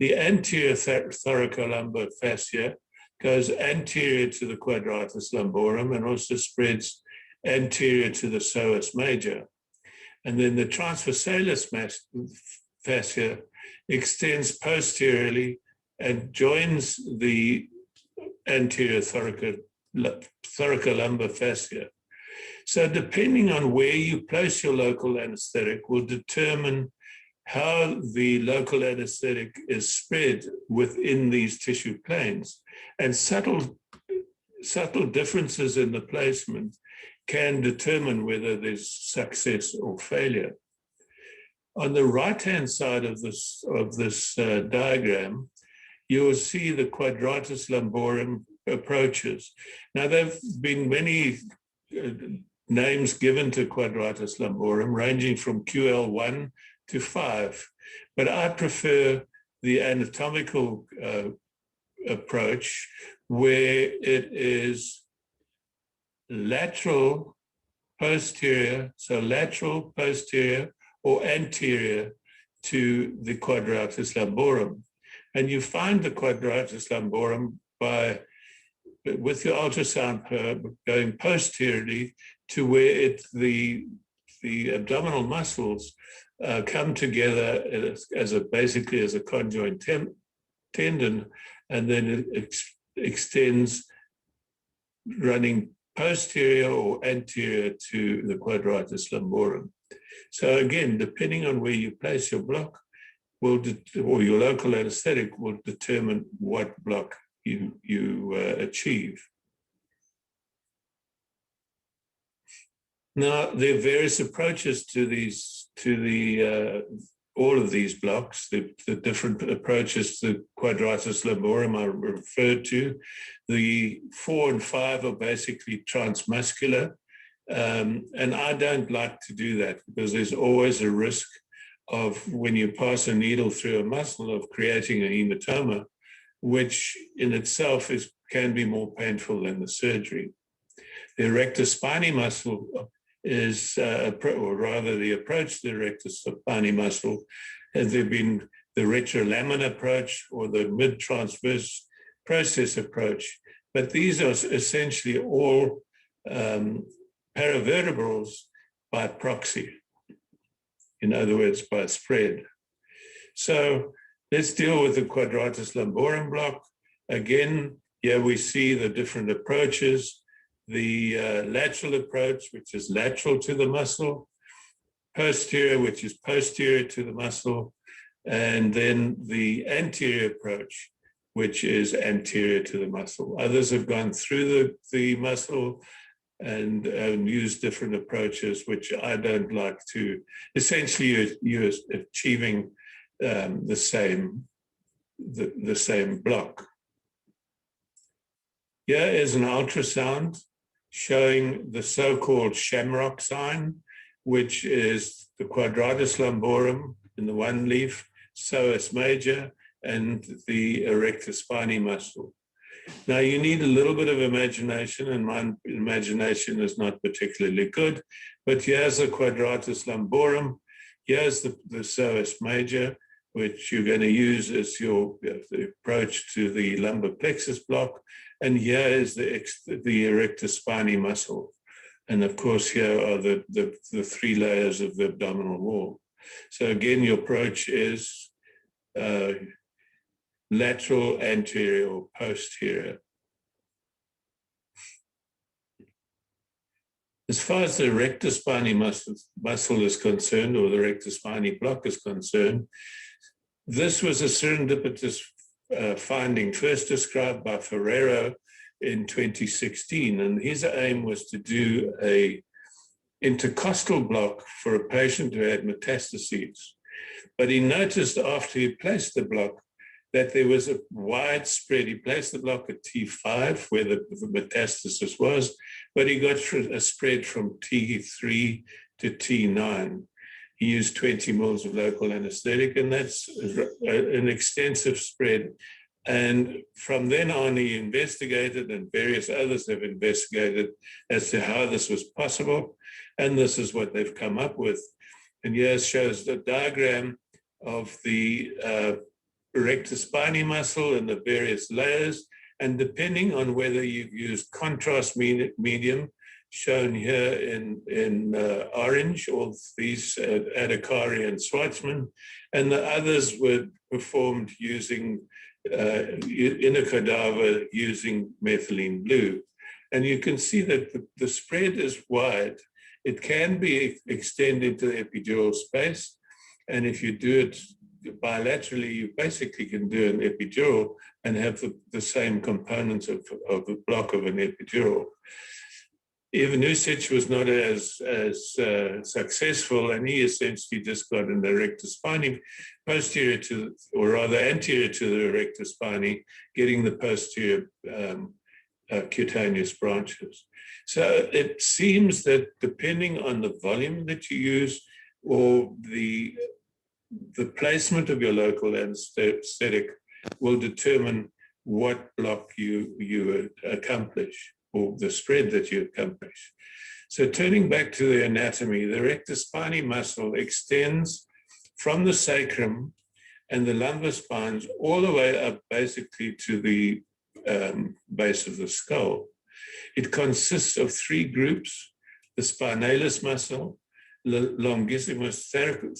The anterior thoracolumbar fascia goes anterior to the quadratus lumborum and also spreads anterior to the psoas major. And then the transversalis fascia extends posteriorly and joins the anterior thoracolumbar fascia. So depending on where you place your local anesthetic will determine how the local anesthetic is spread within these tissue planes. And subtle differences in the placement can determine whether there's success or failure. On the right-hand side of this diagram, you will see the quadratus lumborum approaches. Now, there have been many names given to quadratus lumborum, ranging from QL1 to 5, but I prefer the anatomical approach, where it is lateral, posterior, so lateral, posterior, or anterior to the quadratus lumborum. And you find the quadratus lumborum with your ultrasound probe going posteriorly to where the abdominal muscles come together basically as a conjoint tendon, and then it extends running posterior or anterior to the quadratus lumborum. So again, depending on where you place your block, or your local anesthetic will determine what block you achieve. Now, there are various approaches to all of these blocks. The different approaches to quadratus lumborum are referred to. The 4 and 5 are basically transmuscular, and I don't like to do that because there's always a risk of, when you pass a needle through a muscle, of creating a hematoma, which in itself can be more painful than the surgery. The rectus spiny muscle is, or rather the approach to the rectus spiny muscle, has there been the retrolaminar approach or the mid-transverse process approach, but these are essentially all paravertebrals by proxy. In other words, by spread. So let's deal with the quadratus lumborum block. Again, here we see the different approaches. The lateral approach, which is lateral to the muscle, posterior, which is posterior to the muscle, and then the anterior approach, which is anterior to the muscle. Others have gone through the muscle and use different approaches, which I don't like to. Essentially, you're achieving the same block. Here is an ultrasound showing the so-called Shamrock sign, which is the quadratus lumborum in the one leaf, psoas major, and the erectus spiny muscle. Now, you need a little bit of imagination, and my imagination is not particularly good, but here's the quadratus lumborum, here's the psoas major, which you're going to use as the approach to the lumbar plexus block, and here is the erectus spiny muscle. And of course, here are the three layers of the abdominal wall. So again, your approach is lateral, anterior, or posterior. As far as the rectus spiny muscle is concerned, or the rectus spiny block is concerned, this was a serendipitous finding first described by Ferrero in 2016. And his aim was to do a intercostal block for a patient who had metastases. But he noticed after he placed the block that there was a wide spread. He placed the block at T5 where the metastasis was, but he got a spread from T3 to T9. He used 20 mils of local anesthetic, and that's an extensive spread. And from then on, he investigated, and various others have investigated as to how this was possible. And this is what they've come up with. And here shows the diagram of the rectus spiny muscle and the various layers. And depending on whether you've used contrast medium, shown here in orange, all these Adhikari and Schwartzman, and the others were performed using in a cadaver using methylene blue. And you can see that the spread is wide. It can be extended to the epidural space. And if you do it bilaterally, you basically can do an epidural and have the same components of the block of an epidural. Ivanusic was not as successful, and he essentially just got an rectus spiny posterior to, or rather anterior to the rectus spiny, getting the posterior cutaneous branches. So it seems that depending on the volume that you use or the placement of your local anesthetic will determine what block you accomplish, or the spread that you accomplish. So turning back to the anatomy, the rectus spiny muscle extends from the sacrum and the lumbar spines all the way up basically to the base of the skull. It consists of three groups: the spinalis muscle, the longissimus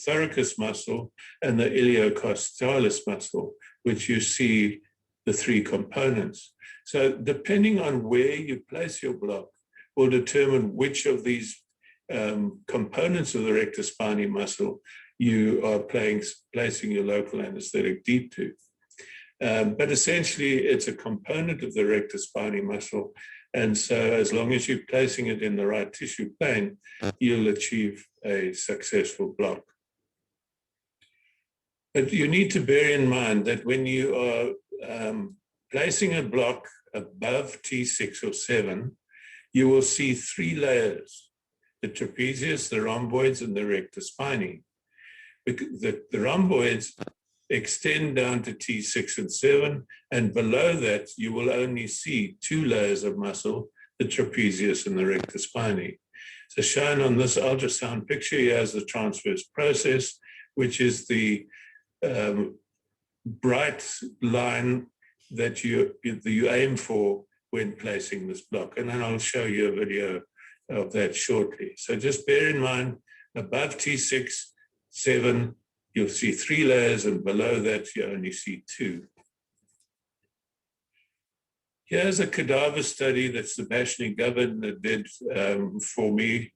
thoracus muscle, and the iliocostalis muscle, which you see the three components. So depending on where you place your block will determine which of these components of the rectus spiny muscle you are placing your local anesthetic deep to. But essentially, it's a component of the rectus spiny muscle. And so as long as you're placing it in the right tissue plane, you'll achieve a successful block. But you need to bear in mind that when you are placing a block above T6 or 7, you will see three layers: the trapezius, the rhomboids, and the rectus spiny. The rhomboids extend down to T6 and 7, and below that, you will only see two layers of muscle, the trapezius and the rectus spiny. So shown on this ultrasound picture, here's the transverse process, which is the bright line that you aim for when placing this block. And then I'll show you a video of that shortly. So just bear in mind, above T6, 7, you'll see three layers, and below that, you only see two. Here's a cadaver study that Sebastian Governor did for me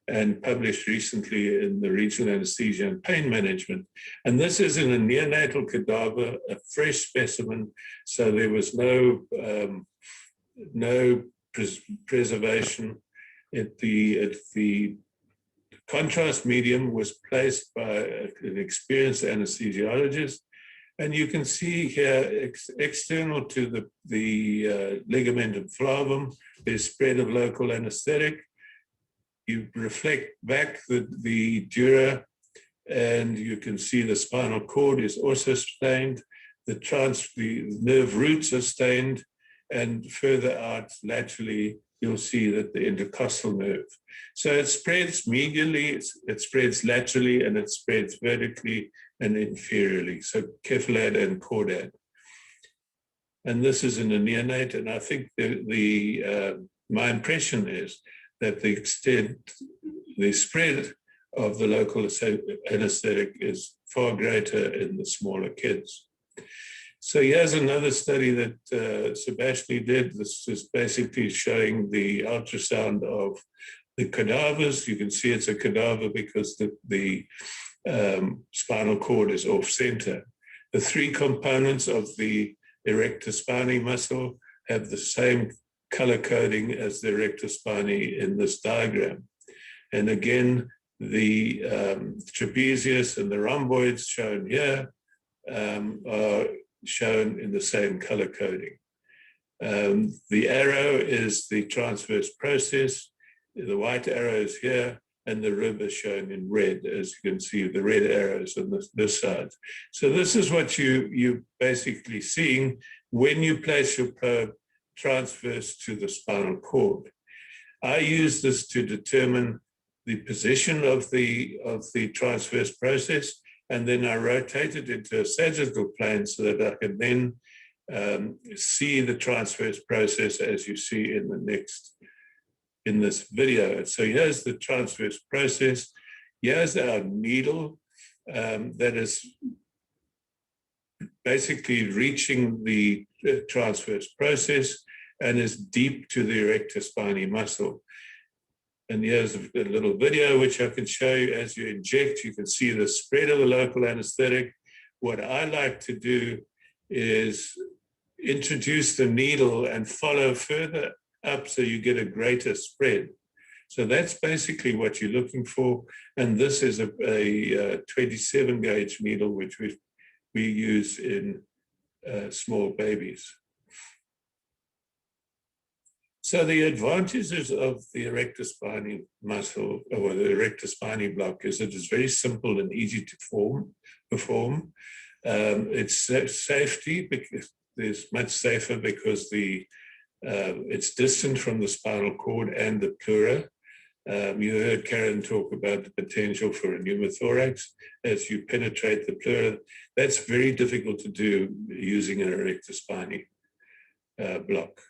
and published recently in the Regional Anesthesia and Pain Management. And this is in a neonatal cadaver, a fresh specimen, so there was no preservation. The contrast medium was placed by an experienced anesthesiologist. And you can see here, external to the ligamentum flavum, there's spread of local anesthetic. You reflect back the dura, and you can see the spinal cord is also stained. The nerve roots are stained, and further out laterally, you'll see that the intercostal nerve. So it spreads medially, it spreads laterally, and it spreads vertically and inferiorly, so cephalad and chordad. And this is in a neonate, and I think my impression is that the spread of the local anesthetic is far greater in the smaller kids. So here's another study that Sebastian did. This is basically showing the ultrasound of the cadavers. You can see it's a cadaver because the spinal cord is off center. The three components of the rectus spiny muscle have the same color coding as the rectus spiny in this diagram. And again, the trapezius and the rhomboids shown here are shown in the same color coding. The arrow is the transverse process. The white arrow is here, and the rib is shown in red. As you can see, the red arrows on this side. So this is what you're basically seeing when you place your probe transverse to the spinal cord. I use this to determine the position of the transverse process, and then I rotate it into a sagittal plane so that I can then see the transverse process as you see in this video. So here's the transverse process. Here's our needle that is basically reaching the transverse process and is deep to the erector spiny muscle. And here's a little video which I can show you. As you inject, you can see the spread of the local anesthetic. What I like to do is introduce the needle and follow further up so you get a greater spread. So that's basically what you're looking for. And this is a 27 gauge needle, which we use in small babies. So the advantages of the erector spiny muscle, or the erector spiny block, is that it's very simple and easy to perform. It's safety, because it's much safer because it's distant from the spinal cord and the pleura. You heard Karen talk about the potential for a pneumothorax as you penetrate the pleura. That's very difficult to do using an erector spiny block.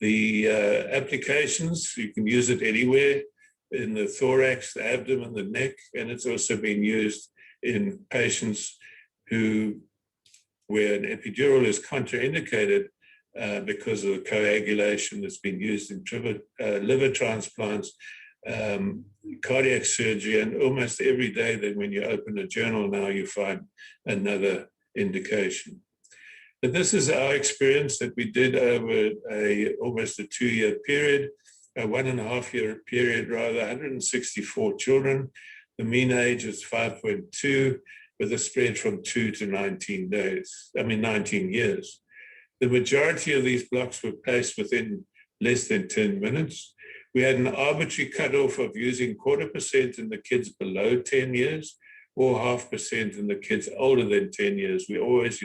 The applications, you can use it anywhere in the thorax, the abdomen, the neck, and it's also been used in patients where an epidural is contraindicated because of the coagulation that's been used in liver transplants, cardiac surgery, and almost every day that when you open a journal now, you find another indication. But this is our experience that we did over almost a 2-year period, a 1.5-year period rather, 164 children. The mean age is 5.2 with a spread from 2 to 19 years. The majority of these blocks were placed within less than 10 minutes. We had an arbitrary cutoff of using 0.25% in the kids below 10 years or 0.5% in the kids older than 10 years. We always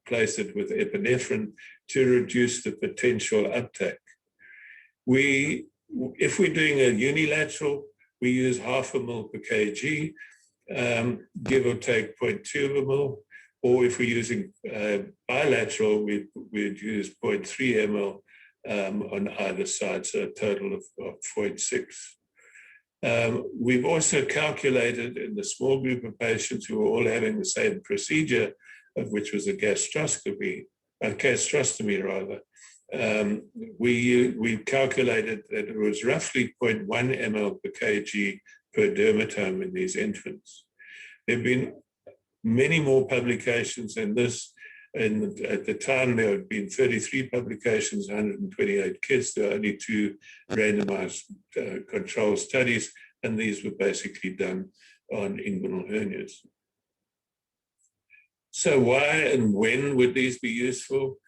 place it with epinephrine to reduce the potential uptake. If we're doing a unilateral, we use 0.5 ml per kg, give or take 0.2 ml, or if we're using bilateral, we'd use 0.3 ml on either side, so a total of 0.6. We've also calculated in the small group of patients who were all having the same procedure, of which was a gastrostomy rather. We calculated that it was roughly 0.1 ml per kg per dermatome in these infants. There have been many more publications than this. And at the time, there had been 33 publications, 128 kids. There were only 2 randomized control studies, and these were basically done on inguinal hernias. So why and when would these be useful?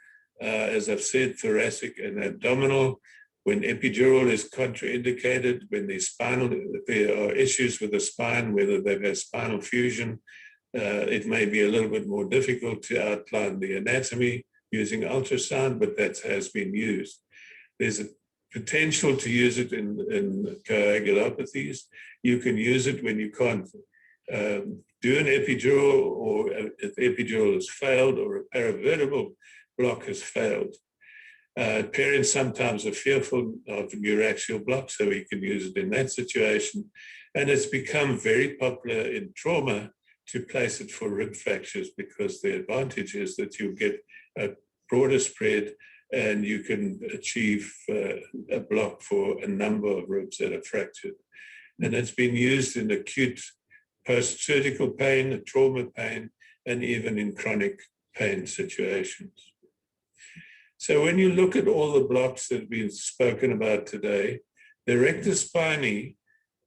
As I've said, thoracic and abdominal. When epidural is contraindicated, when there are issues with the spine, whether they've had spinal fusion, it may be a little bit more difficult to outline the anatomy using ultrasound, but that has been used. There's a potential to use it in coagulopathies. You can use it when you can't do an epidural, or if the epidural has failed, or a paravertebral block has failed. Parents sometimes are fearful of neuraxial blocks, so we can use it in that situation. And it's become very popular in trauma to place it for rib fractures, because the advantage is that you get a broader spread and you can achieve a block for a number of ribs that are fractured. And it's been used in acute post-surgical pain, trauma pain, and even in chronic pain situations. So when you look at all the blocks that have been spoken about today, the rectus spiny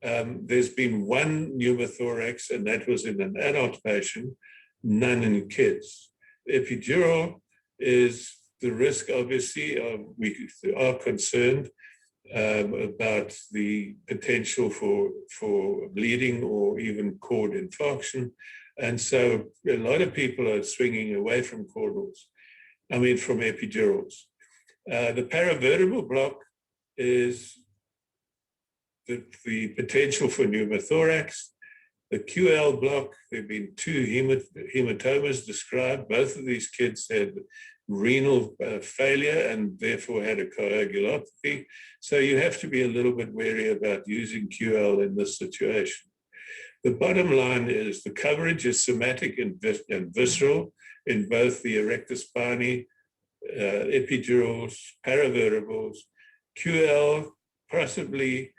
There's been one pneumothorax, and that was in an adult patient, none in kids. Epidural is the risk, obviously, we are concerned about the potential for bleeding or even cord infarction. And so a lot of people are swinging away from from epidurals. The paravertebral block is the potential for pneumothorax. The QL block, there have been two hematomas described. Both of these kids had renal failure and therefore had a coagulopathy. So you have to be a little bit wary about using QL in this situation. The bottom line is the coverage is somatic and visceral in both the Rectus Spiny, epidurals, paravertebrals. QL, possibly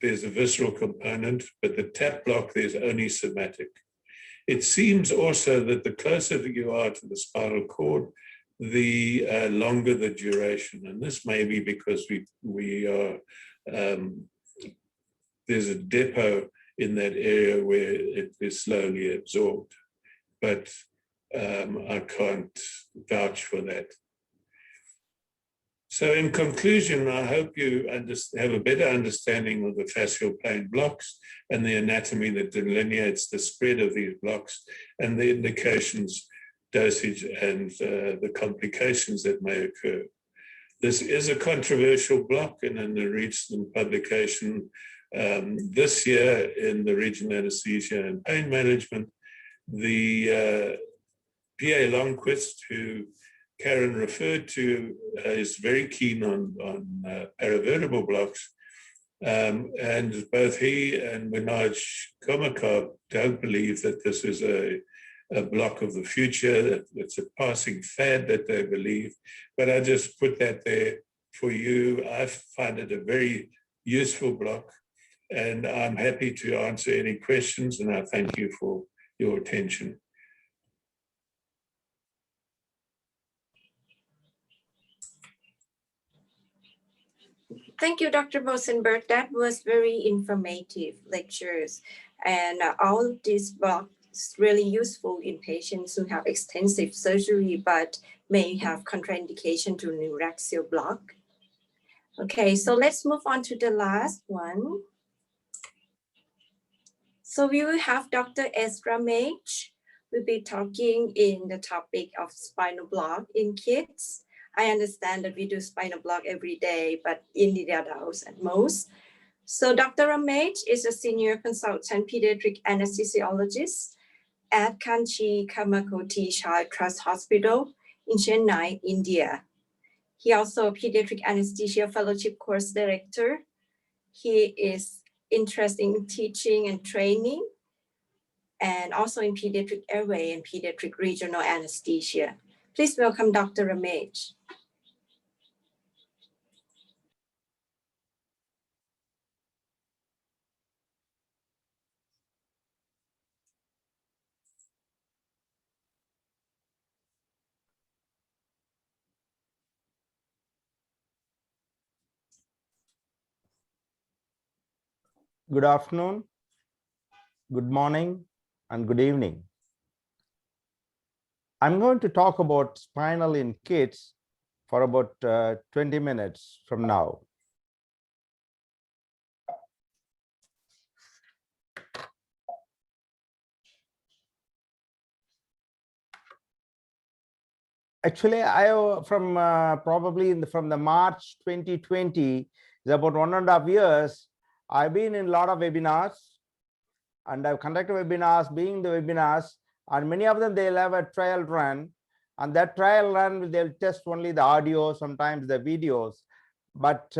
there's a visceral component, but the TAP block, there's only somatic. It seems also that the closer you are to the spinal cord, the longer the duration. And this may be because we are, there's a depot in that area where it is slowly absorbed. But I can't vouch for that. So in conclusion, I hope you have a better understanding of the fascial plane blocks and the anatomy that delineates the spread of these blocks and the indications, dosage, and the complications that may occur. This is a controversial block, and in a recent publication this year in the Regional Anaesthesia and Pain Management, the PA Longquist, who Karen referred to, is very keen on paravertebral blocks. And both he and Minaj Komakar don't believe that this is a block of the future, that it's a passing fad that they believe. But I just put that there for you. I find it a very useful block, and I'm happy to answer any questions, and I thank you for your attention. Thank you, Dr. Rosenberg. That was very informative lectures. And all these blocks really useful in patients who have extensive surgery but may have contraindication to neuraxial block. Okay, so let's move on to the last one. So we will have Dr. Ezra Mage. We'll be talking in the topic of spinal block in kids. I understand that we do spinal block every day, but in the adults at most. So Dr. Ramage is a senior consultant pediatric anesthesiologist at Kanchi Kamakoti Child Trust Hospital in Chennai, India. He also a pediatric anesthesia fellowship course director. He is interested in teaching and training, and also in pediatric airway and pediatric regional anesthesia. Please welcome Dr. Ramage. Good afternoon, good morning, and good evening. I'm going to talk about spinal in kids for about 20 minutes from now. Actually, I from probably from the March 2020, is about 1.5 years. I've been in a lot of webinars, and I've conducted webinars, and many of them they'll have a trial run, and that trial run they'll test only the audio, sometimes the videos. But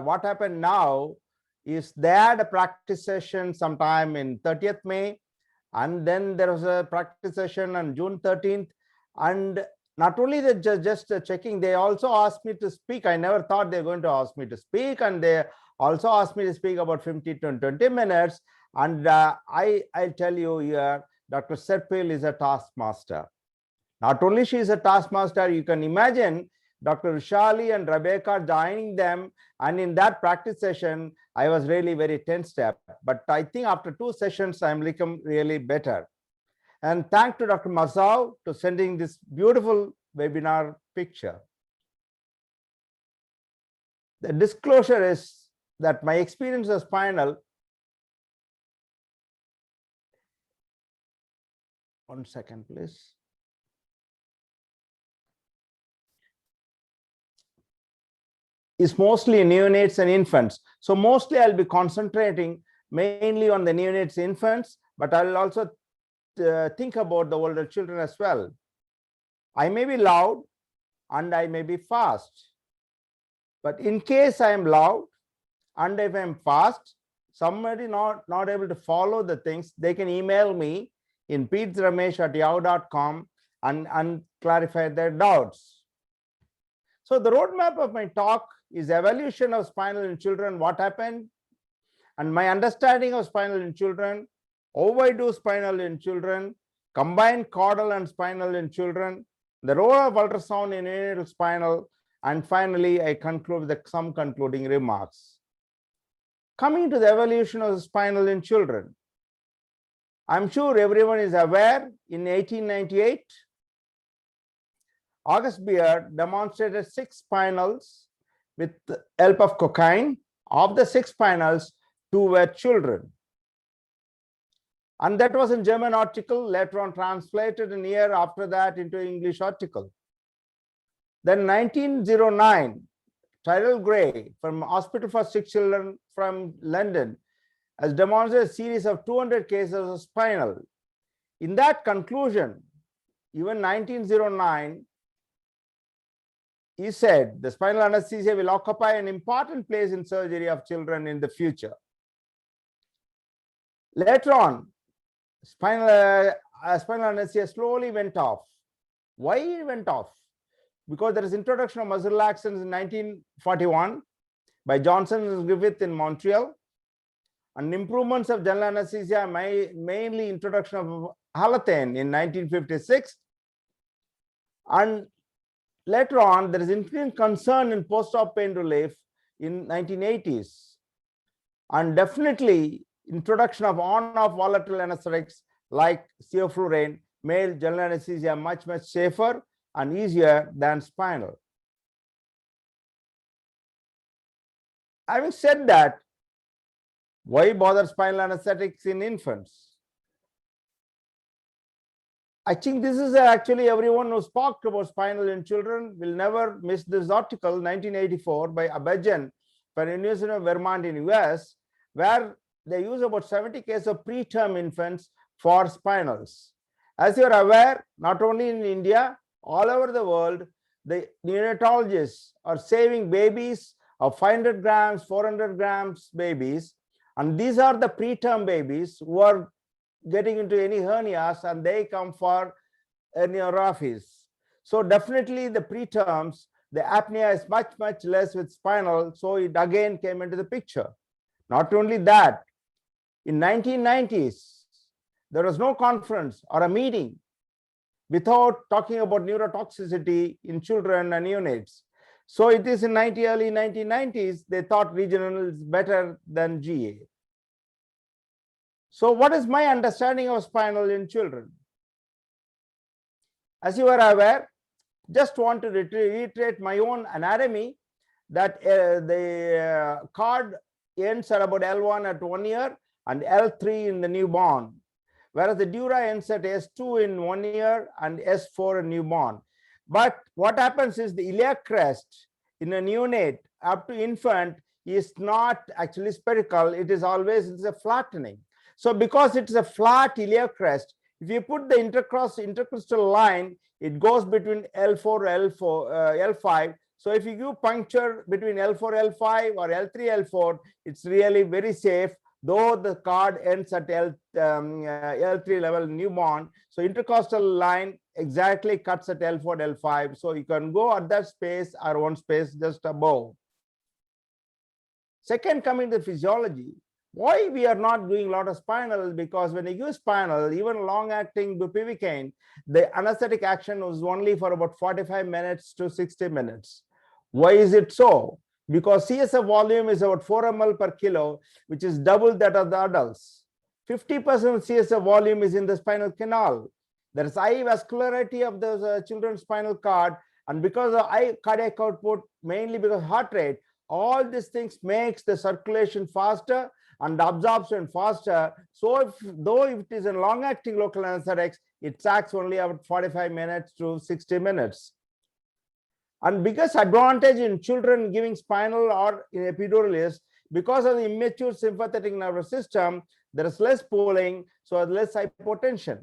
what happened now is they had a practice session sometime in 30th May, and then there was a practice session on June 13th, and not only they just checking, they also asked me to speak. I never thought they're going to ask me to speak, and they also asked me to speak about 15 to 20 minutes. And I'll tell you here, Dr. Serpil is a taskmaster. Not only she is a taskmaster, you can imagine Dr. Ushali and Rebecca joining them. And in that practice session, I was really very tensed up. But I think after 2 sessions, I'm become really better. And thank to Dr. Masao to sending this beautiful webinar picture. The disclosure is that my experience of spinal, one second, please. Is mostly neonates and infants. So mostly I'll be concentrating mainly on the neonates, infants, but I'll also think about the older children as well. I may be loud and I may be fast, but in case I am loud and if I'm fast, somebody not able to follow the things, they can email me in pedsramesh@yahoo.com and clarify their doubts. So the roadmap of my talk is evolution of spinal in children, what happened, and my understanding of spinal in children, how I do spinal in children, combined caudal and spinal in children, the role of ultrasound in neonatal spinal, and finally I conclude with some concluding remarks. Coming to the evolution of the spinal in children, I'm sure everyone is aware in 1898, August Beard demonstrated 6 spinals with the help of cocaine. Of the 6 spinals, 2 were children. And that was in German article, later on translated a year after that into English article. Then 1909, Tyrell Gray from Hospital for Sick Children from London has demonstrated a series of 200 cases of spinal. In that conclusion, even 1909, he said the spinal anesthesia will occupy an important place in surgery of children in the future. Later on, spinal anesthesia slowly went off. Why it went off? Because there is introduction of muscle relaxants in 1941 by Johnson and Griffith in Montreal, and improvements of general anesthesia, mainly introduction of halothane in 1956. And later on, there is increasing concern in post-op pain relief in 1980s. And definitely introduction of on-off volatile anesthetics like sevoflurane made general anesthesia much safer and easier than spinal. Having said that, why bother spinal anesthetics in infants? I think this is actually everyone who spoke about spinal in children will never miss this article, 1984 by Abajan for University of Vermont in US, where they use about 70 cases of preterm infants for spinals. As you're aware, not only in India, all over the world, the neonatologists are saving babies of 500 grams, 400 grams babies. And these are the preterm babies who are getting into any hernias and they come for herniorrhaphies. So definitely the preterms, the apnea is much less with spinal. So it again came into the picture. Not only that, in 1990s, there was no conference or a meeting without talking about neurotoxicity in children and neonates. So it is in early 1990s, they thought regional is better than GA. So what is my understanding of spinal in children? As you are aware, just want to reiterate my own anatomy that the cord ends at about L1 at 1 year and L3 in the newborn, whereas the dura ends at S2 in 1 year and S4 in newborn. But what happens is the iliac crest in a neonate up to infant is not actually spherical. It is always a flattening. So because it's a flat iliac crest, if you put the intercostal line, it goes between L4, L5. So if you give puncture between L4, L5 or L3, L4, it's really very safe, though the cord ends at L3 level newborn. So intercostal line exactly cuts at L4, L5. So you can go at that space or one space just above. Second, coming to physiology, Why we are not doing a lot of spinal? Because when you use spinal, even long-acting bupivacaine, the anesthetic action was only for about 45 minutes to 60 minutes. Why is it so? Because CSF volume is about 4 ml per kilo, which is double that of the adults. 50% of CSF volume is in the spinal canal. There is high vascularity of the children's spinal cord, and because of high cardiac output, mainly because of heart rate, all these things makes the circulation faster and absorption faster. So though if it is a long-acting local anesthetics, it acts only about 45 minutes to 60 minutes. And biggest advantage in children giving spinal or in epidural is because of the immature sympathetic nervous system, there is less pooling, so less hypotension.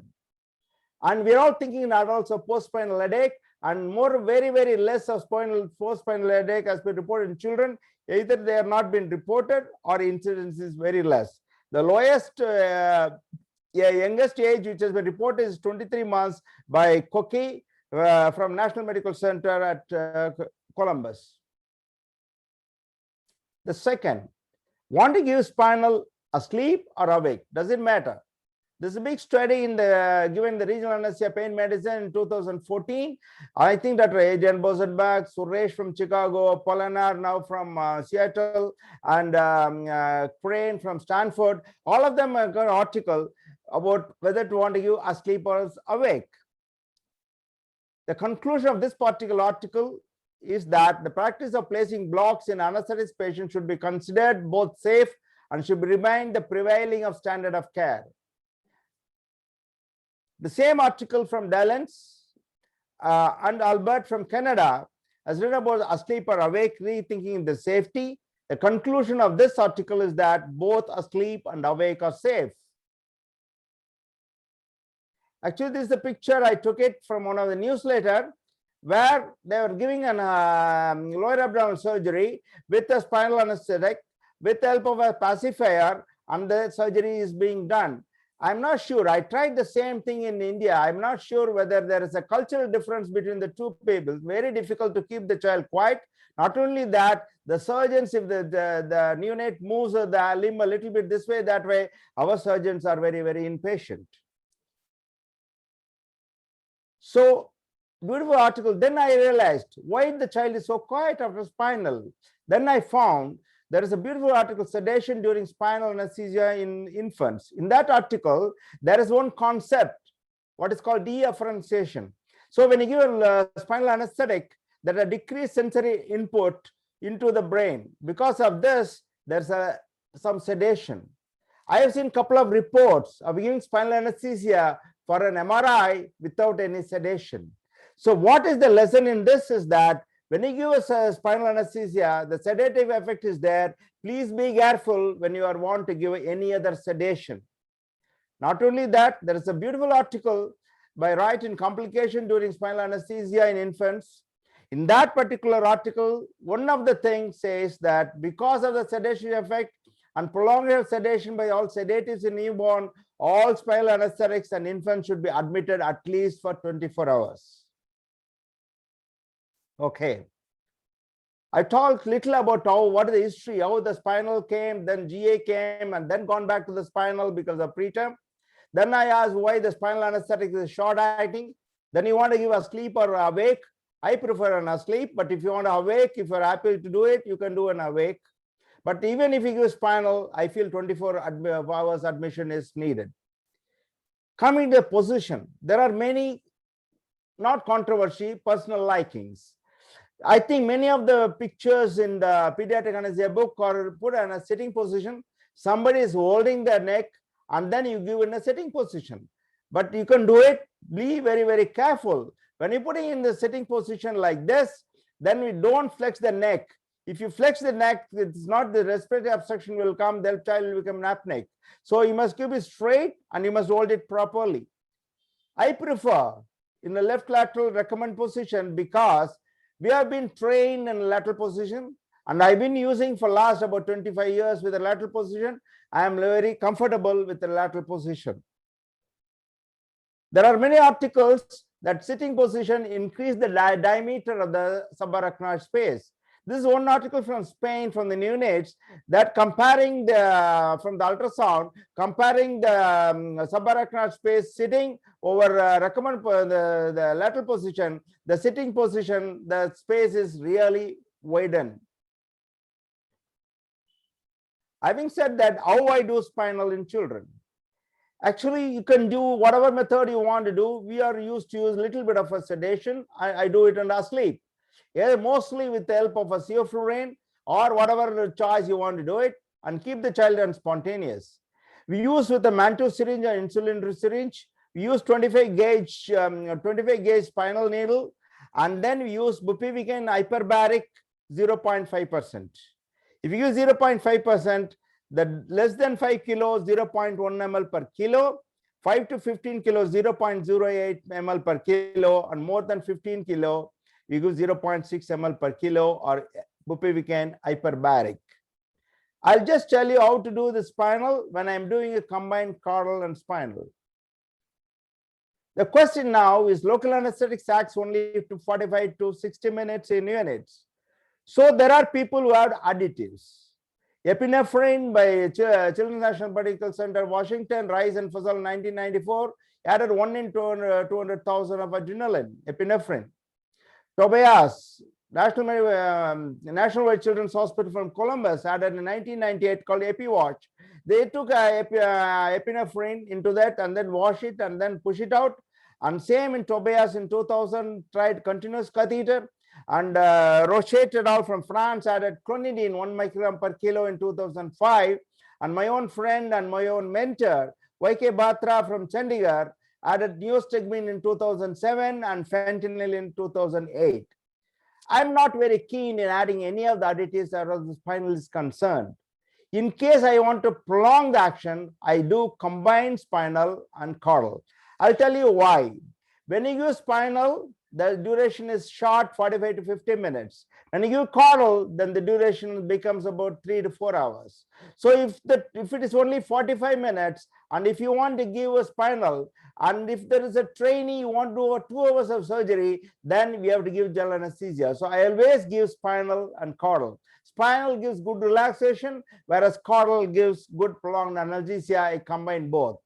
And we're all thinking in adults of post-spinal headache, and more very less of post-spinal headache has been reported in children. Either they have not been reported or incidence is very less. The lowest, youngest age which has been reported is 23 months by Koki from National Medical Center at Columbus. The second, want to give spinal asleep or awake? Does it matter? There's a big study in the given the regional anesthesia pain medicine in 2014. I think that Adrian Rosenberg, Suresh from Chicago, Polinar now from Seattle, and Crane from Stanford, all of them have got an article about whether to want to give asleep or awake. The conclusion of this particular article is that the practice of placing blocks in anesthetic patients should be considered both safe and should remain the prevailing of standard of care. The same article from Dallens and Albert from Canada has written about asleep or awake, rethinking the safety. The conclusion of this article is that both asleep and awake are safe. Actually, this is the picture. I took it from one of the newsletter where they were giving an lower abdominal surgery with a spinal anesthetic with the help of a pacifier, and the surgery is being done. I'm not sure. I tried the same thing in India. I'm not sure whether there is a cultural difference between the two people. Very difficult to keep the child quiet. Not only that, the surgeons, if the neonate moves the limb a little bit this way, that way, our surgeons are very impatient. So, beautiful article. Then I realized why the child is so quiet after spinal. Then I found there is a beautiful article, sedation during spinal anesthesia in infants. In that article, there is one concept, what is called deafferentation. So when you give a spinal anesthetic, there is a decreased sensory input into the brain. Because of this, there's some sedation. I have seen a couple of reports of giving spinal anesthesia for an MRI without any sedation. So what is the lesson in this is that when you give us a spinal anesthesia, the sedative effect is there. Please be careful when you are want to give any other sedation. Not only that, there is a beautiful article by Wright in Complication during spinal anesthesia in infants. In that particular article, one of the things says that because of the sedation effect and prolonged sedation by all sedatives in newborn, all spinal anesthetics and infants should be admitted at least for 24 hours. Okay, I talked little about what is the history, how the spinal came, then GA came, and then gone back to the spinal because of preterm. Then I asked why the spinal anesthetic is short acting. Then you want to give a sleep or awake. I prefer an asleep, but if you want to awake, if you're happy to do it, you can do an awake. But even if you give spinal, I feel 24 hours admission is needed. Coming to the position, there are many, not controversy, personal likings. I think many of the pictures in the pediatric anesthesia book are put in a sitting position. Somebody is holding their neck and then you give in a sitting position. But you can do it, be very careful. When you put it in the sitting position like this, then we don't flex the neck. If you flex the neck, it's not the respiratory obstruction will come, the child will become apneic. So you must keep it straight and you must hold it properly. I prefer in the left lateral recommend position because we have been trained in lateral position and I've been using for last about 25 years with the lateral position. I am very comfortable with the lateral position. There are many articles that sitting position increase the diameter of the subarachnoid space. This is one article from Spain, from the neonates, that comparing the from the ultrasound, comparing the subarachnoid space sitting over the lateral position, the sitting position, the space is really widened. Having said that, how I do spinal in children? Actually, you can do whatever method you want to do. We are used to use a little bit of a sedation. I do it under sleep. Yeah, mostly with the help of a sevoflurane or whatever choice you want to do it, and keep the child on spontaneous. We use with a Mantoux syringe or insulin syringe. We use 25 gauge spinal needle, and then we use bupivacaine hyperbaric 0.5%. If you use 0.5%, the less than 5 kilos, 0.1 ml per kilo, 5 to 15 kilos, 0.08 ml per kilo, and more than 15 kilo, we use 0.6 ml per kilo or bupivacaine hyperbaric. I'll just tell you how to do the spinal when I'm doing a combined caudal and spinal. The question now is local anesthetics acts only to 45 to 60 minutes in units. So there are people who have additives. Epinephrine by Children's National Medical Center, Washington, Rice and Fascial 1994, added 1 in 200,000 of adrenaline, epinephrine. Tobias, National Children's Hospital from Columbus, added in 1998 called EpiWatch. They took epinephrine into that and then wash it and then push it out. And same in Tobias in 2000, tried continuous catheter. And Rocher et al. From France added clonidine 1 microgram per kilo in 2005. And my own friend and my own mentor, Y.K. Batra from Chandigarh, added neostigmine in 2007 and fentanyl in 2008. I'm not very keen in adding any of the additives as far as the spinal is concerned. In case I want to prolong the action, I do combined spinal and caudal. I'll tell you why. When you use spinal, the duration is short, 45 to 50 minutes. When you give caudal, then the duration becomes about 3 to 4 hours. So if it is only 45 minutes, and if you want to give a spinal, and if there is a trainee, you want to do over 2 hours of surgery, then we have to give general anesthesia. So I always give spinal and caudal. Spinal gives good relaxation, whereas caudal gives good prolonged analgesia. I combine both.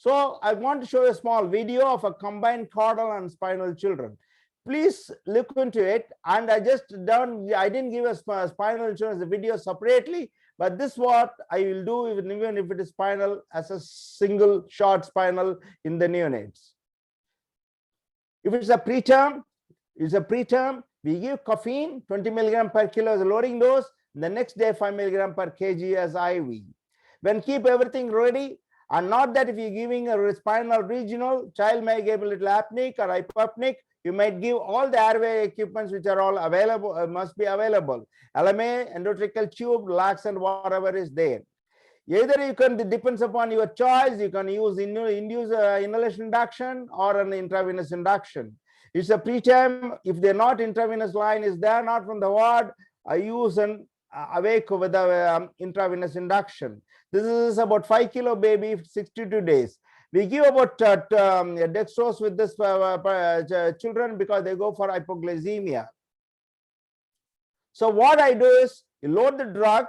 So I want to show you a small video of a combined caudal and spinal children. Please look into it. And I didn't give a spinal insurance video separately, but this is what I will do even if it is spinal as a single short spinal in the neonates. If it's a preterm, we give caffeine 20 milligram per kilo as a loading dose. The next day 5 milligram per kg as IV. When keep everything ready, and not that if you're giving a spinal regional, child may get a little apneic or hypopneic, you might give all the airway equipments which are all available, must be available. LMA, endotracheal tube, laxant, whatever is there. Either you can, it depends upon your choice, you can use induce inhalation induction or an intravenous induction. It's a preterm, if they're not intravenous line is there, not from the ward, I use an awake with the intravenous induction. This is about 5 kilo baby, 62 days. We give about dextrose with this children because they go for hypoglycemia. So what I do is you load the drug.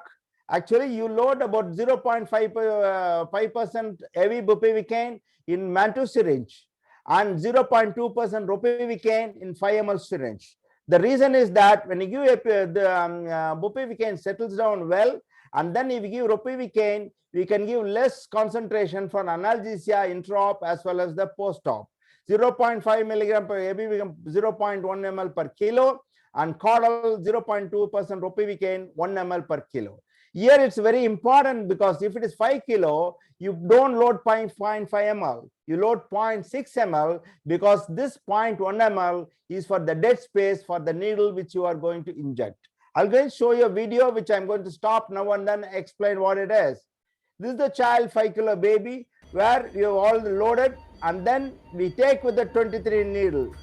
Actually, you load about 0.5% heavy bupivacaine in Mantoux syringe and 0.2% ropivacaine in 5 ml syringe. The reason is that when you give bupivacaine settles down well, and then if you give ropivacaine, we can give less concentration for analgesia intra-op as well as the post-op. 0.5 milligram per heavy, 0.1 ml per kilo, and caudal 0.2% ropivacaine 1 ml per kilo. Here it's very important because if it is 5 kilo, you don't load 0.5 ml, you load 0.6 ml because this 0.1 ml is for the dead space for the needle which you are going to inject. I'm going to show you a video which I'm going to stop now and then explain what it is. This is the child 5 kilo baby where we have all loaded and then we take with the 23 needle.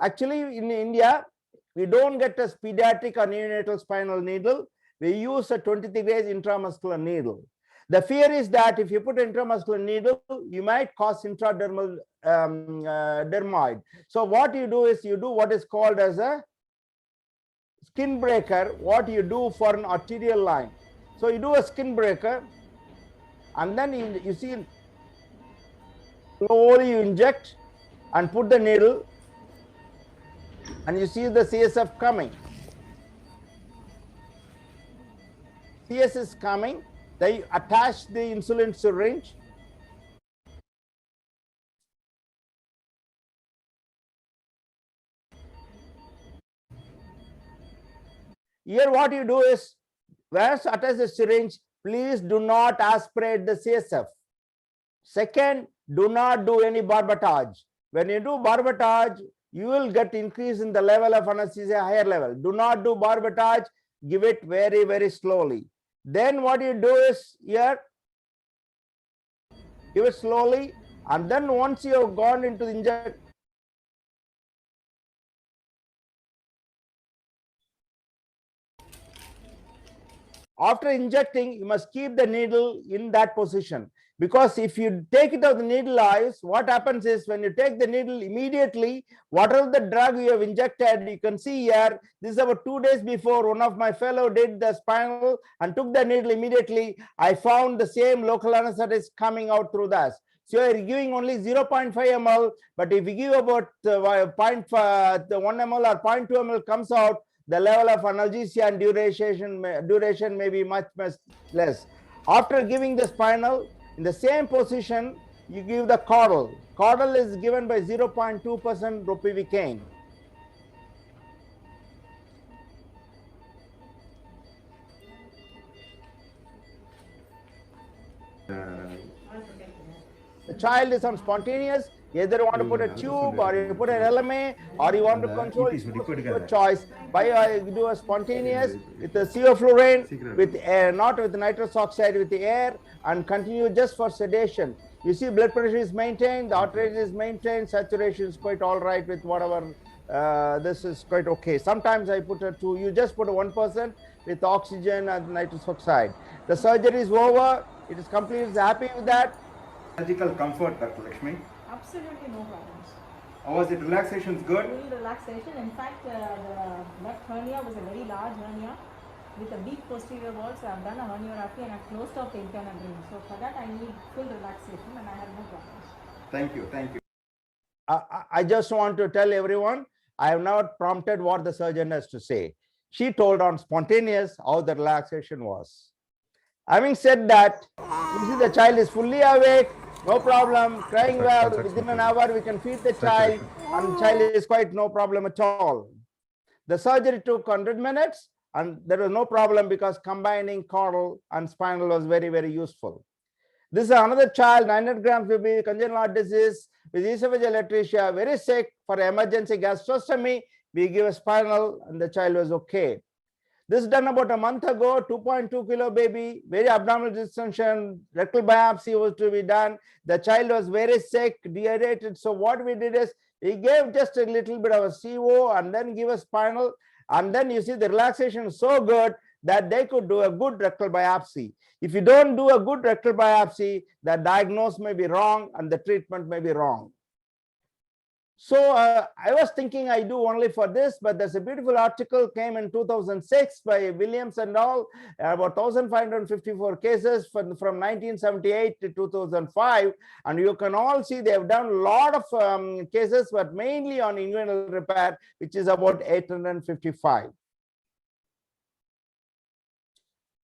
Actually in India, we don't get a pediatric or neonatal spinal needle. We use a 23 gauge intramuscular needle. The fear is that if you put intramuscular needle, you might cause intradermal dermoid. So what you do is you do what is called as a skin breaker, what you do for an arterial line. So you do a skin breaker, and then you see slowly you inject and put the needle, and you see the CSF coming. CS is coming. They attach the insulin syringe. Here what you do is, once attach the syringe, please do not aspirate the CSF. Second, do not do any barbotage. When you do barbotage, you will get increase in the level of anesthesia, higher level. Do not do barbotage, give it very, very slowly. Then what you do is here, give it slowly, and then once you have gone into the inject, after injecting, you must keep the needle in that position, because if you take it out the needle eyes, what happens is when you take the needle immediately, whatever the drug you have injected, you can see here, this is about 2 days before one of my fellow did the spinal and took the needle immediately. I found the same local anesthetic coming out through that. So you're giving only 0.5 ml, but if you give about 1 ml or 0.2 ml comes out, the level of analgesia and duration may be much less. After giving the spinal, in the same position, you give the caudal. Caudal is given by 0.2% ropivacaine. The child is on spontaneous. Either you want to put a tube, or you put an LMA, or you want to control your choice. By do a spontaneous with the sevoflurane, with air, not with nitrous oxide, with the air, and continue just for sedation. You see, blood pressure is maintained, the heart rate is maintained, saturation is quite all right with whatever. This is quite okay. Sometimes I put a 2. You just put a 1% with oxygen and nitrous oxide. The surgery is over. It is completely happy with that. Surgical comfort, Dr. Lakshmi. Absolutely no problems. How was it? Relaxation is good? Full relaxation. In fact, the left hernia was a very large hernia with a big posterior wall. So I've done a herniorrhaphy and I've closed off the internal drain. So for that, I need full relaxation and I have no problems. Thank you. Thank you. I just want to tell everyone, I have not prompted what the surgeon has to say. She told on spontaneous how the relaxation was. Having said that, you see the child is fully awake, no problem, crying well. Within an hour, we can feed the child, and the child is quite no problem at all. The surgery took 100 minutes, and there was no problem because combining caudal and spinal was very, very useful. This is another child, 900 grams baby, congenital heart disease with esophageal atresia, very sick. For emergency gastrostomy, we give a spinal, and the child was okay. This is done about a month ago, 2.2 kilo baby, very abdominal distension, rectal biopsy was to be done. The child was very sick, dehydrated. So what we did is we gave just a little bit of a CO and then give a spinal. And then you see the relaxation is so good that they could do a good rectal biopsy. If you don't do a good rectal biopsy, the diagnosis may be wrong and the treatment may be wrong. So I was thinking I do only for this, but there's a beautiful article came in 2006 by Williams and all, about 1,554 cases from 1978 to 2005. And you can all see they have done a lot of cases, but mainly on inguinal repair, which is about 855.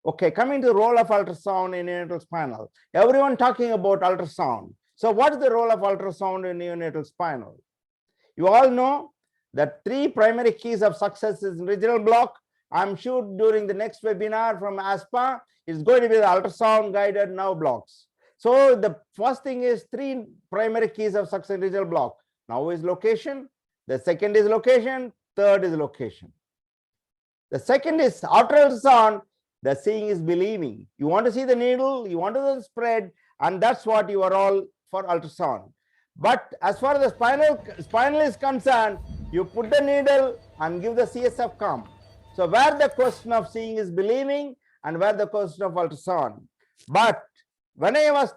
Okay, coming to the role of ultrasound in neonatal spinal. Everyone talking about ultrasound. So what is the role of ultrasound in neonatal spinal? You all know that 3 primary keys of success is regional block. I'm sure during the next webinar from ASPA, it's going to be the ultrasound guided nerve blocks. So the first thing is 3 primary keys of success in regional block. Now is location. The second is location. Third is location. The second is after ultrasound, the seeing is believing. You want to see the needle, you want to spread, and that's what you are all for ultrasound. But as far as the spinal is concerned, you put the needle and give the CSF come. So where the question of seeing is believing and where the question of ultrasound. But when I was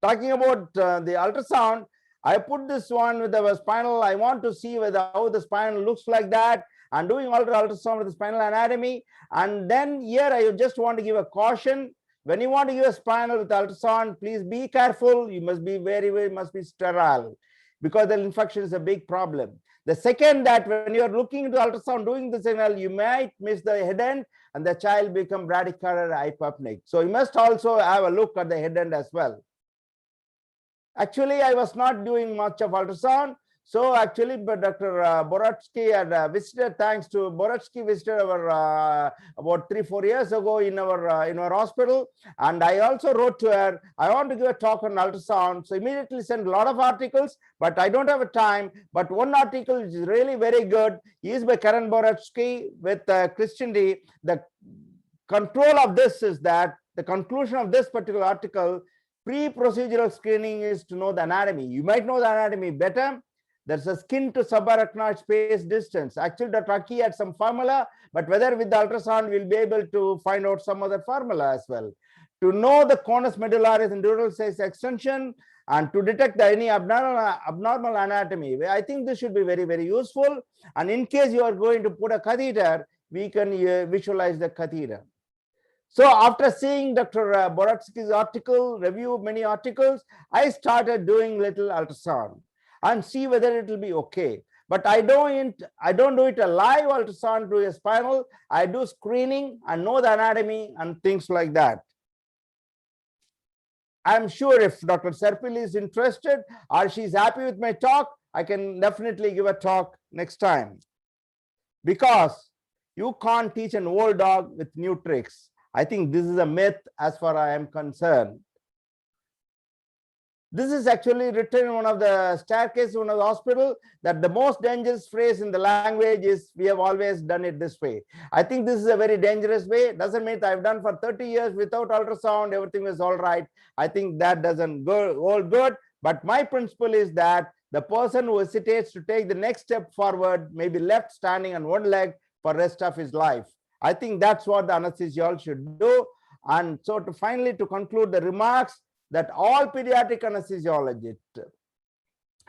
talking about the ultrasound, I put this one with the spinal. I want to see whether how the spine looks like that, and doing ultrasound with the spinal anatomy. And then here I just want to give a caution. When you want to give a spinal with ultrasound, please be careful. You must be must be sterile, because the infection is a big problem. The second, that when you are looking into ultrasound doing the signal, you might miss the head end and the child become bradycardial hypopneic. So you must also have a look at the head end as well. Actually, I was not doing much of ultrasound. So actually, but Dr. Baretzky had visited, thanks to Baretzky, visited our about 3-4 years ago in our hospital. And I also wrote to her, I want to give a talk on ultrasound. So immediately sent a lot of articles, but I don't have a time. But one article is really very good is by Kieran Baretzky with Christian D. The control of this is that the conclusion of this particular article, pre-procedural screening is to know the anatomy. You might know the anatomy better. There's a skin to subarachnoid space distance. Actually, Dr. Aki had some formula, but whether with the ultrasound, we'll be able to find out some other formula as well. To know the conus medullaris and dural size extension, and to detect any abnormal anatomy. I think this should be very, very useful. And in case you are going to put a catheter, we can visualize the catheter. So after seeing Dr. Baretzky's article, review many articles, I started doing little ultrasound and see whether it will be okay. But I don't do it a live ultrasound to a spinal. I do screening and know the anatomy and things like that. I'm sure if Dr. Serpil is interested or she's happy with my talk, I can definitely give a talk next time. Because you can't teach an old dog with new tricks. I think this is a myth as far as I am concerned. This is actually written in one of the staircases in one of the hospital, that the most dangerous phrase in the language is, we have always done it this way. I think this is a very dangerous way. Doesn't mean I've done for 30 years without ultrasound, everything was all right. I think that doesn't go all good. But my principle is that the person who hesitates to take the next step forward may be left standing on one leg for the rest of his life. I think that's what the anesthesiologist should do. And so finally, to conclude the remarks, that all pediatric anesthesiologists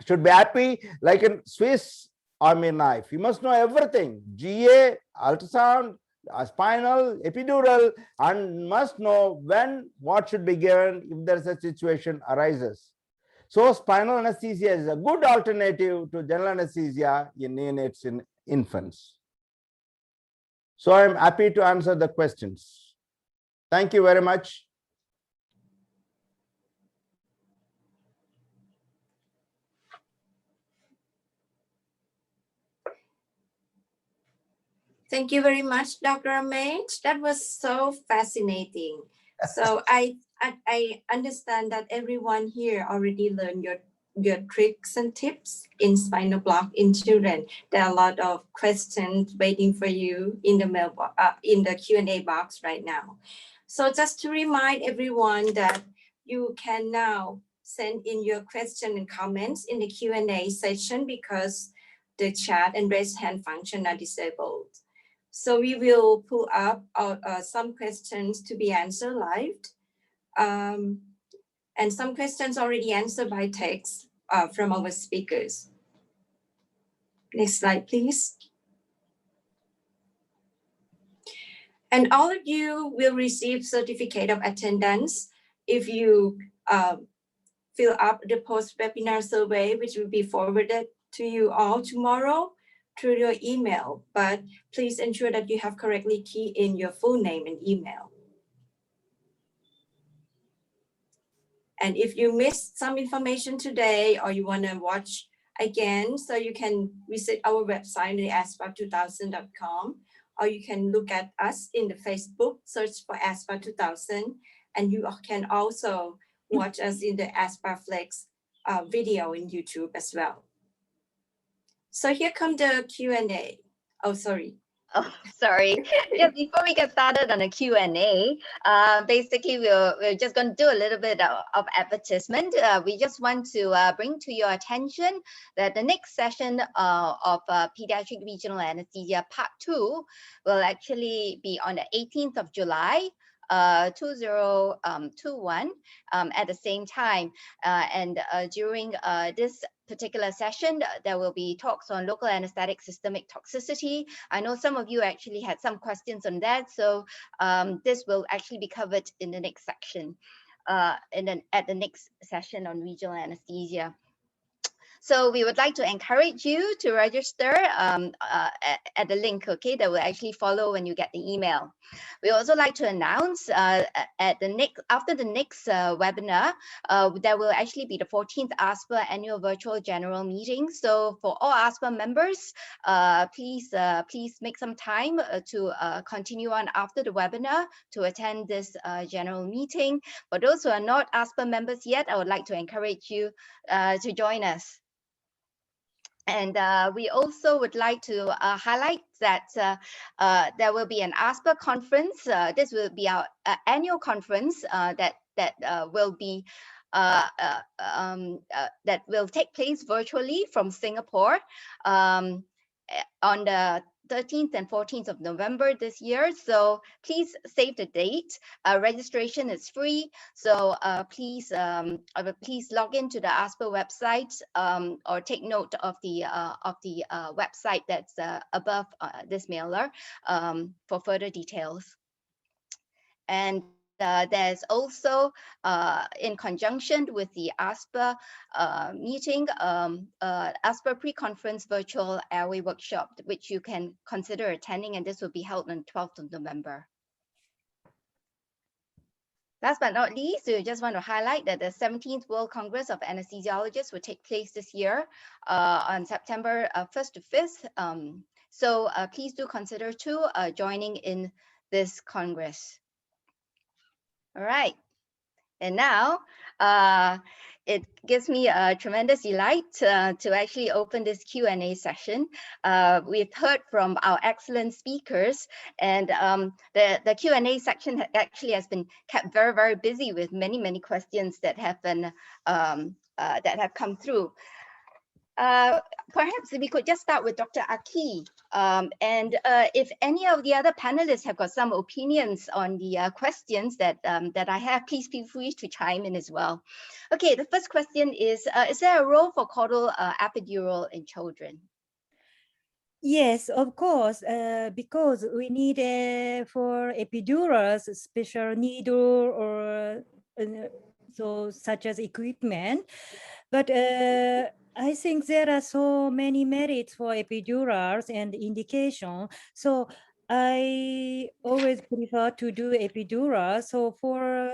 should be happy like a Swiss Army knife. You must know everything: GA, ultrasound, spinal, epidural, and must know when what should be given if there is a situation arises. So spinal anesthesia is a good alternative to general anesthesia in neonates and infants. So I'm happy to answer the questions. Thank you very much. Thank you very much, Dr. Amit. That was so fascinating. So I understand that everyone here already learned your tricks and tips in spinal block in children. There are a lot of questions waiting for you in the Q&A box right now. So just to remind everyone that you can now send in your question and comments in the Q&A session, because the chat and raise hand function are disabled. So we will pull up some questions to be answered live. And some questions already answered by text from our speakers. Next slide, please. And all of you will receive certificate of attendance if you fill up the post-webinar survey, which will be forwarded to you all tomorrow through your email. But please ensure that you have correctly keyed in your full name and email. And if you missed some information today, or you want to watch again, so you can visit our website, the ASPA2000.com, or you can look at us in the Facebook, search for ASPA2000, and you can also watch us in the ASPA-FLEX video in YouTube as well. So here come the Q&A. Oh, sorry. Oh, sorry. Yeah, before we get started on the Q&A, basically we're just going to do a little bit of advertisement. We just want to bring to your attention that the next session of Pediatric Regional Anesthesia Part 2 will actually be on the 18th of July 2021 at the same time. And during this particular session, there will be talks on local anesthetic systemic toxicity. I know some of you actually had some questions on that, so this will actually be covered in the next section, at the next session on regional anesthesia. So we would like to encourage you to register at the link, okay, that will actually follow when you get the email. We also like to announce after the next webinar, there will actually be the 14th ASPA annual virtual general meeting. So for all ASPA members, please make some time to continue on after the webinar to attend this general meeting. For those who are not ASPA members yet, I would like to encourage you to join us. And we also would like to highlight that there will be an ASPA conference. This will be our annual conference that will be that will take place virtually from Singapore on the 13th and 14th of November this year. So please save the date. Registration is free. So please log into the ASPA website or take note of the website that's above this mailer for further details. And there's also, in conjunction with the ASPA meeting, ASPA pre-conference virtual airway workshop, which you can consider attending, and this will be held on 12th of November. Last but not least, we just want to highlight that the 17th World Congress of Anesthesiologists will take place this year on September 1st to 5th. So please do consider too joining in this Congress. All right, and now it gives me a tremendous delight to actually open this Q&A session. We've heard from our excellent speakers, and the Q&A section actually has been kept very, very busy with many questions that have been that have come through. Perhaps we could just start with Dr. Aki. And if any of the other panelists have got some opinions on the questions that I have, please feel free to chime in as well. Okay, the first question is there a role for caudal epidural in children? Yes, of course, because we need for epidurals special needle or so such as equipment. But I think there are so many merits for epidurals and indication. So I always prefer to do epidural. So for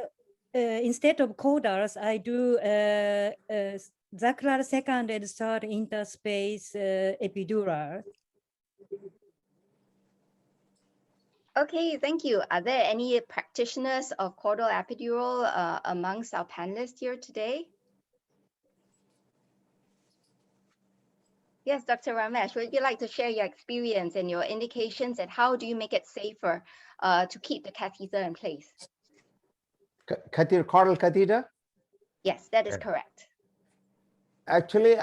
instead of caudals, I do sacral second and third interspace epidural. Okay, thank you. Are there any practitioners of caudal epidural amongst our panelists here today? Yes, Dr. Ramesh, would you like to share your experience and your indications, and how do you make it safer to keep the catheter in place? Caudal catheter? Yes, that is correct. Actually,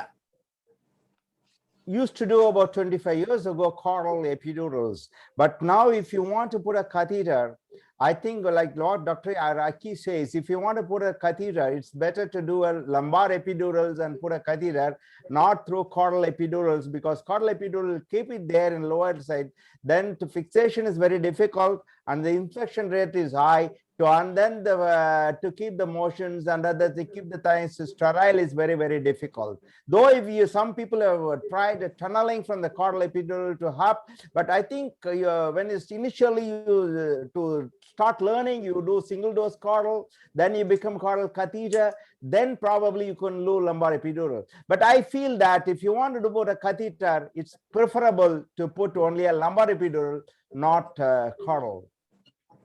used to do about 25 years ago caudal epidurals, but now if you want to put a catheter, I think like what Dr. Araki says, if you want to put a catheter, it's better to do a lumbar epidurals and put a catheter, not through caudal epidurals, because caudal epidural keep it there in lower side, then the fixation is very difficult and the infection rate is high. And then to keep the motions and others, to keep the things sterile is very, very difficult. Though if some people have tried tunneling from the caudal epidural to HAP, but I think when it's initially to start learning, you do single dose caudal, then you become caudal catheter, then probably you can do lumbar epidural. But I feel that if you want to put a catheter, it's preferable to put only a lumbar epidural, not caudal.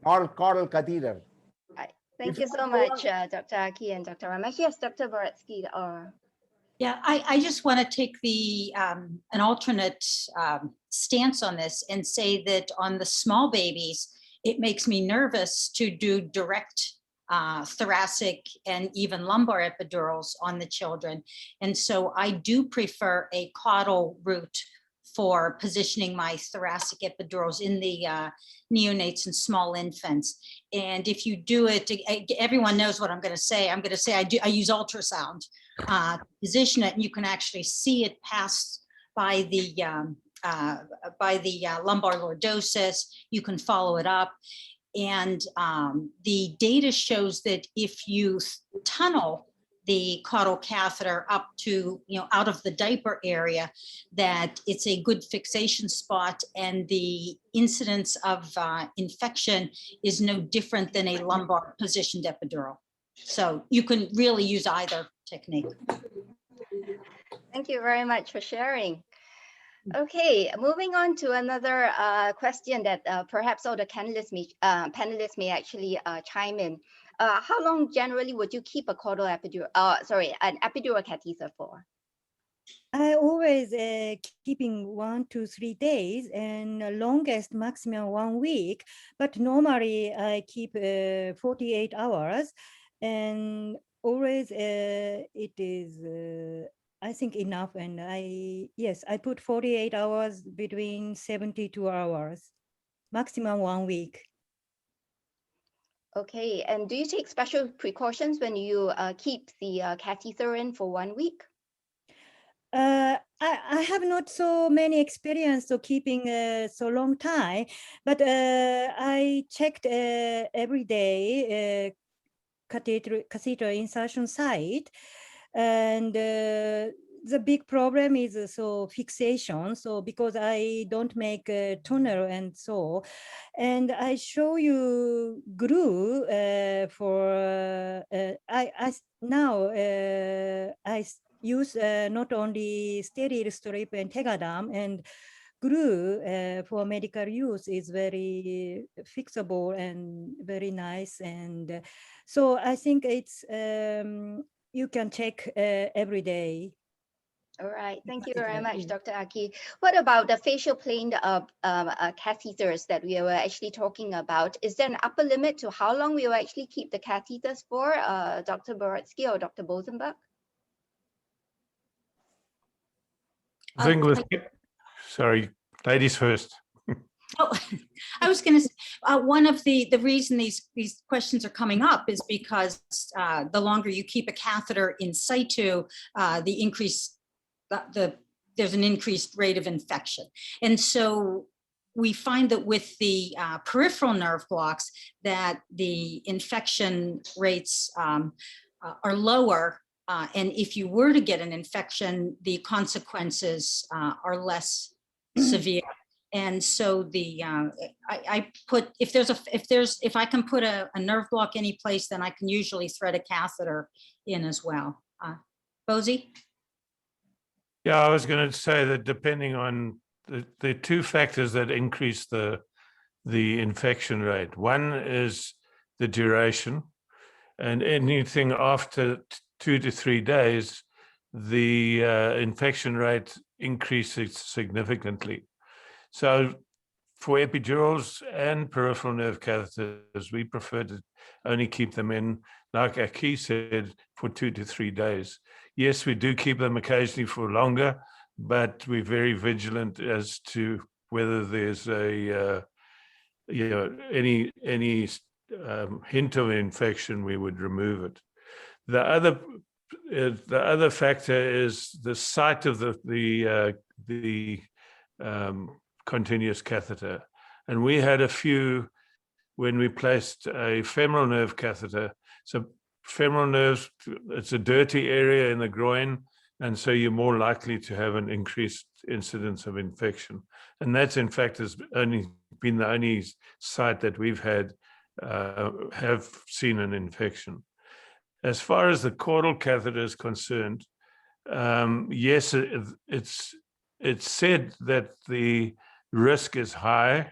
Or caudal catheter. Right. Thank you so much, Dr. Aki and Dr. Ramesh. Yes, Dr. Baretzky. Yeah, I just want to take the an alternate stance on this and say that on the small babies, it makes me nervous to do direct thoracic and even lumbar epidurals on the children. And so I do prefer a caudal route for positioning my thoracic epidurals in the neonates and small infants. And if you do it, everyone knows what I'm going to say. I'm going to say I use ultrasound to position it, and you can actually see it pass by the lumbar lordosis. You can follow it up. And the data shows that if you tunnel the caudal catheter up to, out of the diaper area, that it's a good fixation spot, and the incidence of infection is no different than a lumbar positioned epidural. So you can really use either technique. Thank you very much for sharing. Okay, moving on to another question that perhaps all the panelists may actually chime in. How long generally would you keep a caudal epidural, an epidural catheter for? I always keeping 1 to 3 days, and longest maximum 1 week, but normally I keep 48 hours, and always it is I think enough. And I put 48 hours between 72 hours, maximum 1 week. Okay, and do you take special precautions when you keep the catheter in for 1 week? I have not so many experience of keeping so long time, but I checked every day catheter insertion site, and the big problem is fixation. So because I don't make a tunnel and so, and I show you glue for I use not only sterile strip and tegaderm, and glue for medical use is very fixable and very nice. And so I think it's you can check every day. All right, thank you very much, Dr. Aki. What about the fascial plane catheters that we were actually talking about? Is there an upper limit to how long we will actually keep the catheters for, Dr. Baretzky or Dr. Rosenberg? I think sorry, ladies first. Oh, I was going to say, one of the reason these questions are coming up is because the longer you keep a catheter in situ, there's an increased rate of infection. And so we find that with the peripheral nerve blocks, that the infection rates are lower. And if you were to get an infection, the consequences are less severe. And so the I put, if I can put a nerve block any place, then I can usually thread a catheter in as well. Bozy? Yeah, I was going to say that depending on the two factors that increase the infection rate. One is the duration, and anything after 2 to 3 days, the infection rate increases significantly. So for epidurals and peripheral nerve catheters, we prefer to only keep them in, like Aki said, for 2 to 3 days. Yes, we do keep them occasionally for longer, but we're very vigilant as to whether there's a any hint of infection, we would remove it. The other factor is the site of the continuous catheter, and we had a few when we placed a femoral nerve catheter. So femoral nerves, it's a dirty area in the groin, and so you're more likely to have an increased incidence of infection. And that's in fact has only been the only site that we've had have seen an infection. As far as the caudal catheter is concerned, yes, it's said that the risk is high,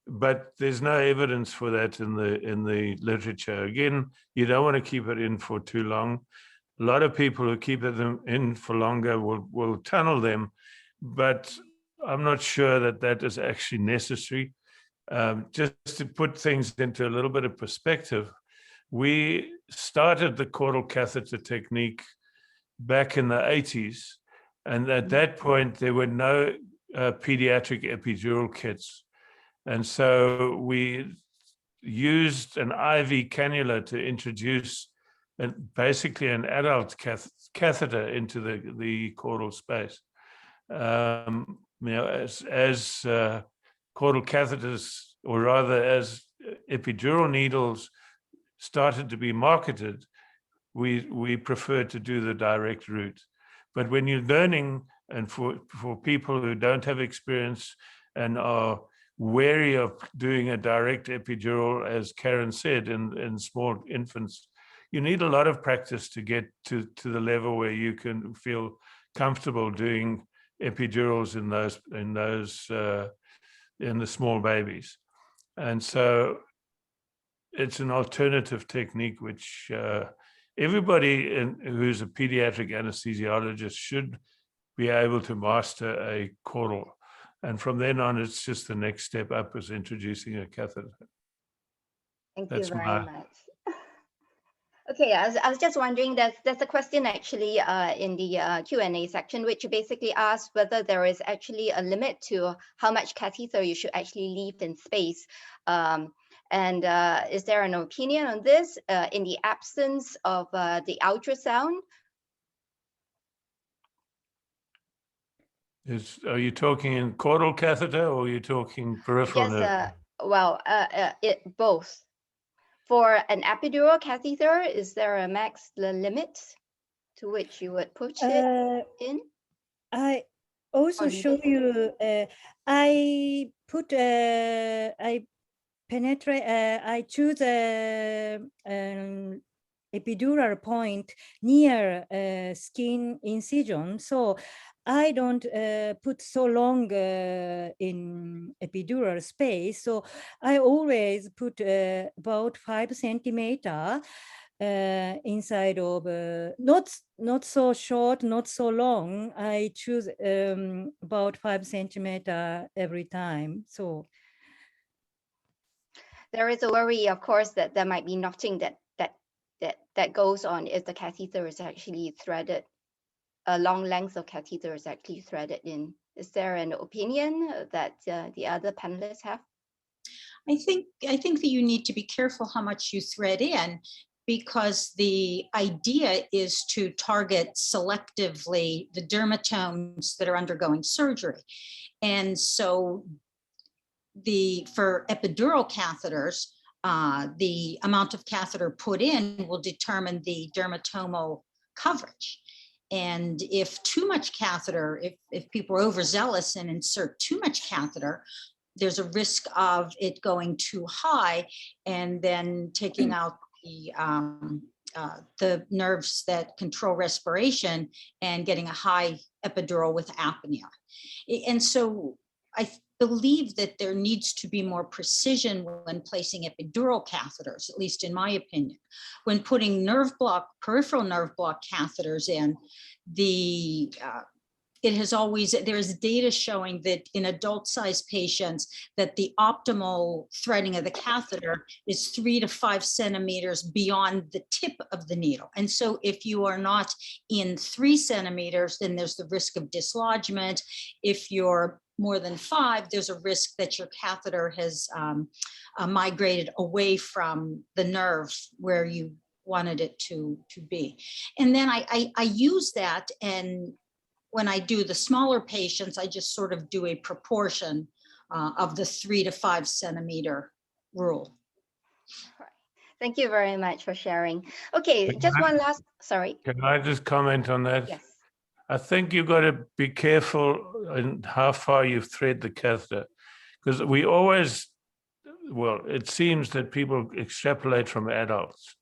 but there's no evidence for that in the literature. Again, you don't want to keep it in for too long. A lot of people who keep them in for longer will tunnel them, but I'm not sure that that is actually necessary. Just to put things into a little bit of perspective, we started the caudal catheter technique back in the 80s, and at that point there were no pediatric epidural kits. And so we used an IV cannula to introduce basically an adult catheter into the caudal space. As caudal catheters, or rather as epidural needles started to be marketed, we preferred to do the direct route. But when you're learning, and for people who don't have experience and are wary of doing a direct epidural, as Karen said, in small infants, you need a lot of practice to get to the level where you can feel comfortable doing epidurals in the small babies. And so it's an alternative technique which everybody who's a pediatric anesthesiologist should be able to master a caudal. And from then on, it's just the next step up is introducing a catheter. Thank you very much. Okay, I was just wondering, there's a question actually in the Q&A section, which basically asks whether there is actually a limit to how much catheter you should actually leave in space. And is there an opinion on this in the absence of the ultrasound? Are you talking in caudal catheter, or are you talking peripheral nerve? Well, both. For an epidural catheter, is there a max limit to which you would push it in? I also show you, I choose a epidural point near skin incision. So I don't put so long in epidural space. So I always put about 5 centimeter inside of, not so short, not so long. I choose about 5 centimeter every time. So there is a worry, of course, that there might be knotting that goes on if the catheter is actually threaded. A long length of catheter is actually threaded in. Is there an opinion that the other panelists have? I think that you need to be careful how much you thread in, because the idea is to target selectively the dermatomes that are undergoing surgery. And so for epidural catheters, the amount of catheter put in will determine the dermatomal coverage. And if too much catheter, if people are overzealous and insert too much catheter, there's a risk of it going too high and then taking out the nerves that control respiration and getting a high epidural with apnea. And so I believe that there needs to be more precision when placing epidural catheters, at least in my opinion. When putting peripheral nerve block catheters in, there's data showing that in adult-sized patients that the optimal threading of the catheter is 3 to 5 centimeters beyond the tip of the needle. And so if you are not in 3 centimeters, then there's the risk of dislodgement. If you're more than 5, there's a risk that your catheter has migrated away from the nerve where you wanted it to be. And then I use that, and when I do the smaller patients, I just sort of do a proportion of the 3 to 5 centimeter rule. Thank you very much for sharing. Okay, just one last, sorry. Can I just comment on that? Yes. I think you've got to be careful in how far you thread the catheter, because we always, well, it seems that people extrapolate from adults,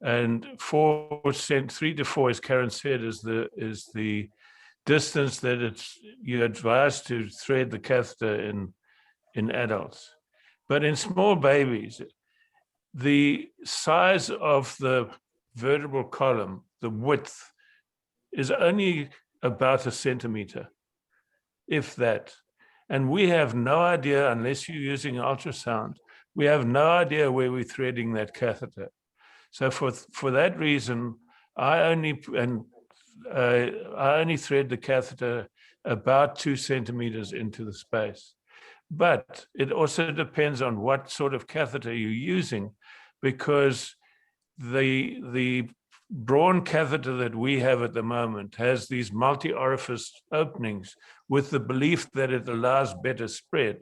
and 3 to 4, as Karen said, is the distance that you're advised to thread the catheter in adults. But in small babies, the size of the vertebral column, the width, is only about 1 centimeter, if that. And we have no idea, unless you're using ultrasound, we have no idea where we're threading that catheter. So for that reason, I only thread the catheter about 2 centimeters into the space. But it also depends on what sort of catheter you're using, because the Braun catheter that we have at the moment has these multi-orifice openings with the belief that it allows better spread.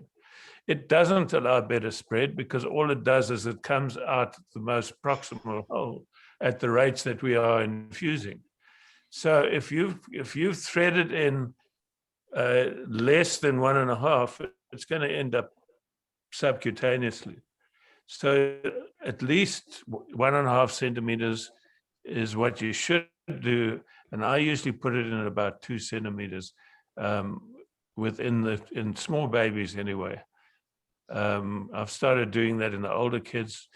It doesn't allow better spread because all it does is it comes out the most proximal hole at the rates that we are infusing. So if you've threaded in less than 1.5, it's going to end up subcutaneously. So at least 1.5 centimeters is what you should do. And I usually put it in at about 2 centimeters in small babies anyway. I've started doing that in the older kids.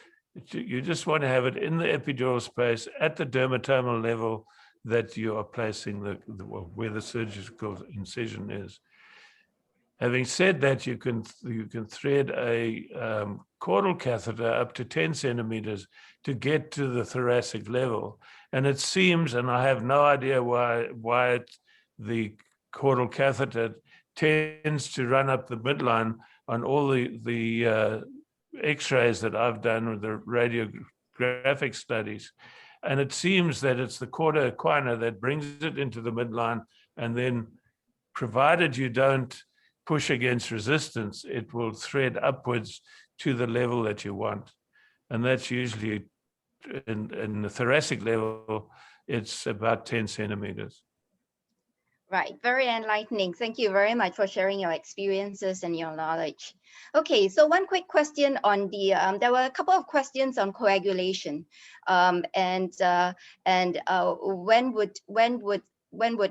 You just want to have it in the epidural space at the dermatomal level that you are placing where the surgical incision is. Having said that, you can thread a caudal catheter up to 10 centimeters to get to the thoracic level. And it seems, and I have no idea why the caudal catheter tends to run up the midline on all the X-rays that I've done with the radiographic studies. And it seems that it's the cauda equina that brings it into the midline, and then provided you don't push against resistance, it will thread upwards to the level that you want. And that's usually in the thoracic level, it's about 10 centimeters. Right, very enlightening. Thank you very much for sharing your experiences and your knowledge. Okay, so one quick question on the, there were a couple of questions on coagulation, when would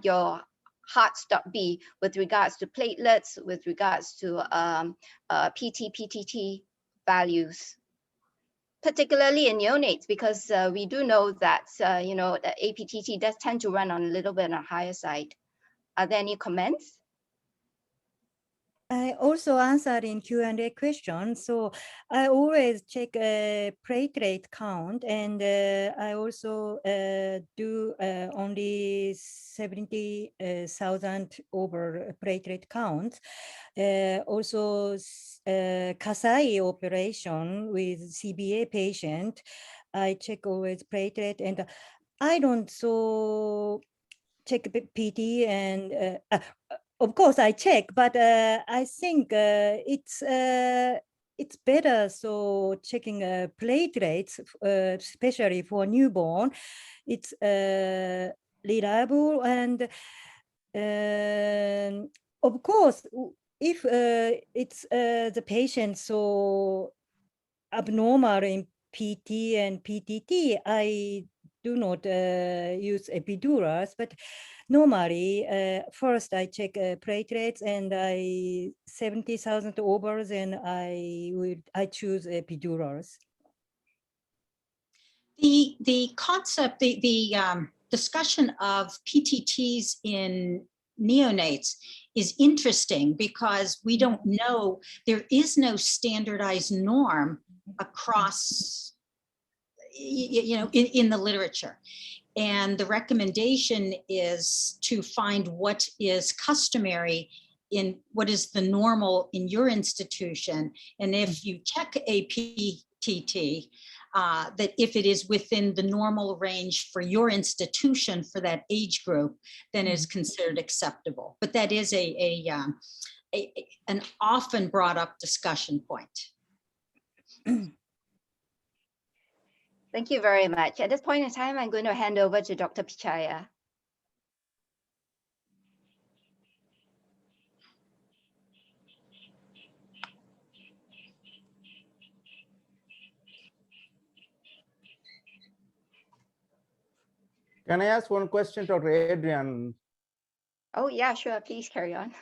your heart stop be with regards to platelets, with regards to PT/PTT values, particularly in neonates, because we do know that the APTT does tend to run on a little bit on the higher side. Are there any comments? I also answered in Q&A question. So I always check platelet count, and I also do only 70,000 over platelet count. Also Kasai operation with CBA patient, I check always platelet, and I don't so check PT, and of course I check, but I think it's better so checking platelets, especially for newborn. It's reliable, and of course if it's the patient so abnormal in PT and PTT, I do not use epidurals, but normally first I check platelets, and 70,000 overs, and I choose epidurals. The concept, the discussion of PTTs in neonates is interesting because we don't know, there is no standardized norm across, in the literature. And the recommendation is to find what is customary in what is the normal in your institution. And if you check a PTT, that if it is within the normal range for your institution for that age group, then it's considered acceptable. But that is an often brought up discussion point. Thank you very much. At this point in time, I'm going to hand over to Dr. Pichaya. Can I ask one question, Dr. Adrian? Oh, yeah, sure. Please carry on.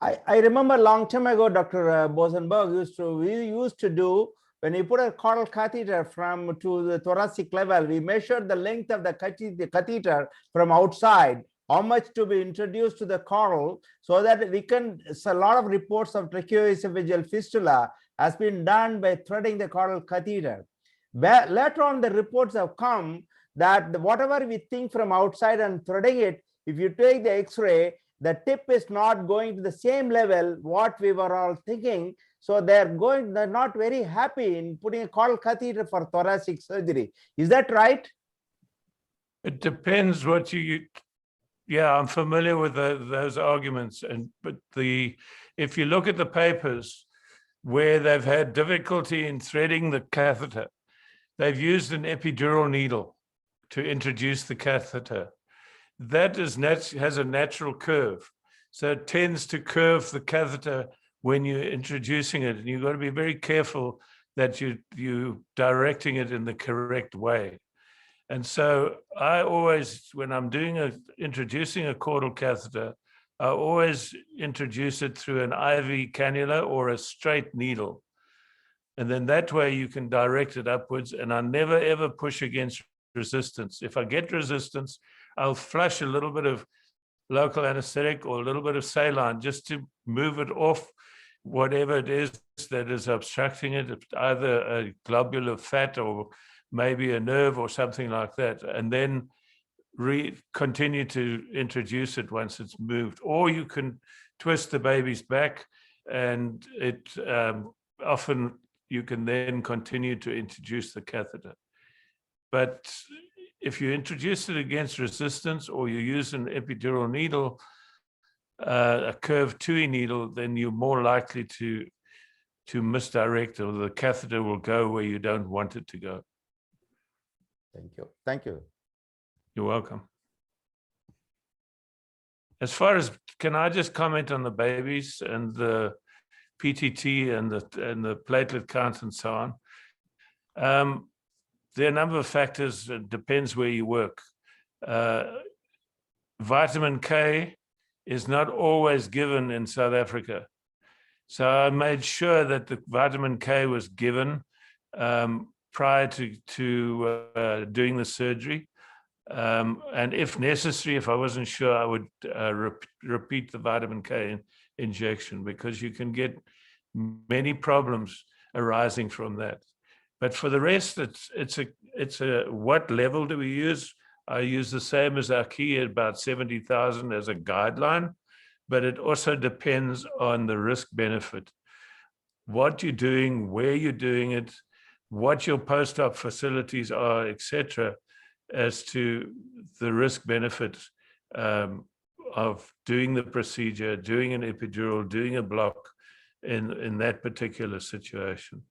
I remember a long time ago, Dr. Rosenberg we used to do, when you put a caudal catheter to the thoracic level, we measured the length of the catheter from outside, how much to be introduced to the caudal, so that we can, a lot of reports of tracheoesophageal fistula has been done by threading the caudal catheter. But later on, the reports have come that whatever we think from outside and threading it, if you take the X-ray, the tip is not going to the same level what we were all thinking. So they're not very happy in putting a caudal catheter for thoracic surgery. Is that right? It depends what yeah, I'm familiar with those arguments. But if you look at the papers where they've had difficulty in threading the catheter, they've used an epidural needle to introduce the catheter. That has a natural curve. So it tends to curve the catheter when you're introducing it. And you've got to be very careful that you're directing it in the correct way. And so I always, when I'm introducing a caudal catheter, I always introduce it through an IV cannula or a straight needle. And then that way you can direct it upwards. And I never, ever push against resistance. If I get resistance, I'll flush a little bit of local anesthetic or a little bit of saline just to move it off whatever it is that is obstructing it, either a globular fat or maybe a nerve or something like that, and then continue to introduce it once it's moved. Or you can twist the baby's back, and it often you can then continue to introduce the catheter. But if you introduce it against resistance or you use an epidural needle, a curved TUI needle, then you're more likely to misdirect, or the catheter will go where you don't want it to go. Thank you. Thank you. You're welcome. As far as, can I just comment on the babies and the PTT and the platelet count and so on? There are a number of factors. It depends where you work. Vitamin K is not always given in South Africa. So I made sure that the vitamin K was given prior to doing the surgery. And if necessary, if I wasn't sure, I would repeat the vitamin K injection, because you can get many problems arising from that. But for the rest, it's a what level do we use? I use the same as our key at about 70,000 as a guideline, but it also depends on the risk benefit. What you're doing, where you're doing it, what your post-op facilities are, etc., as to the risk benefit of doing the procedure, doing an epidural, doing a block in that particular situation.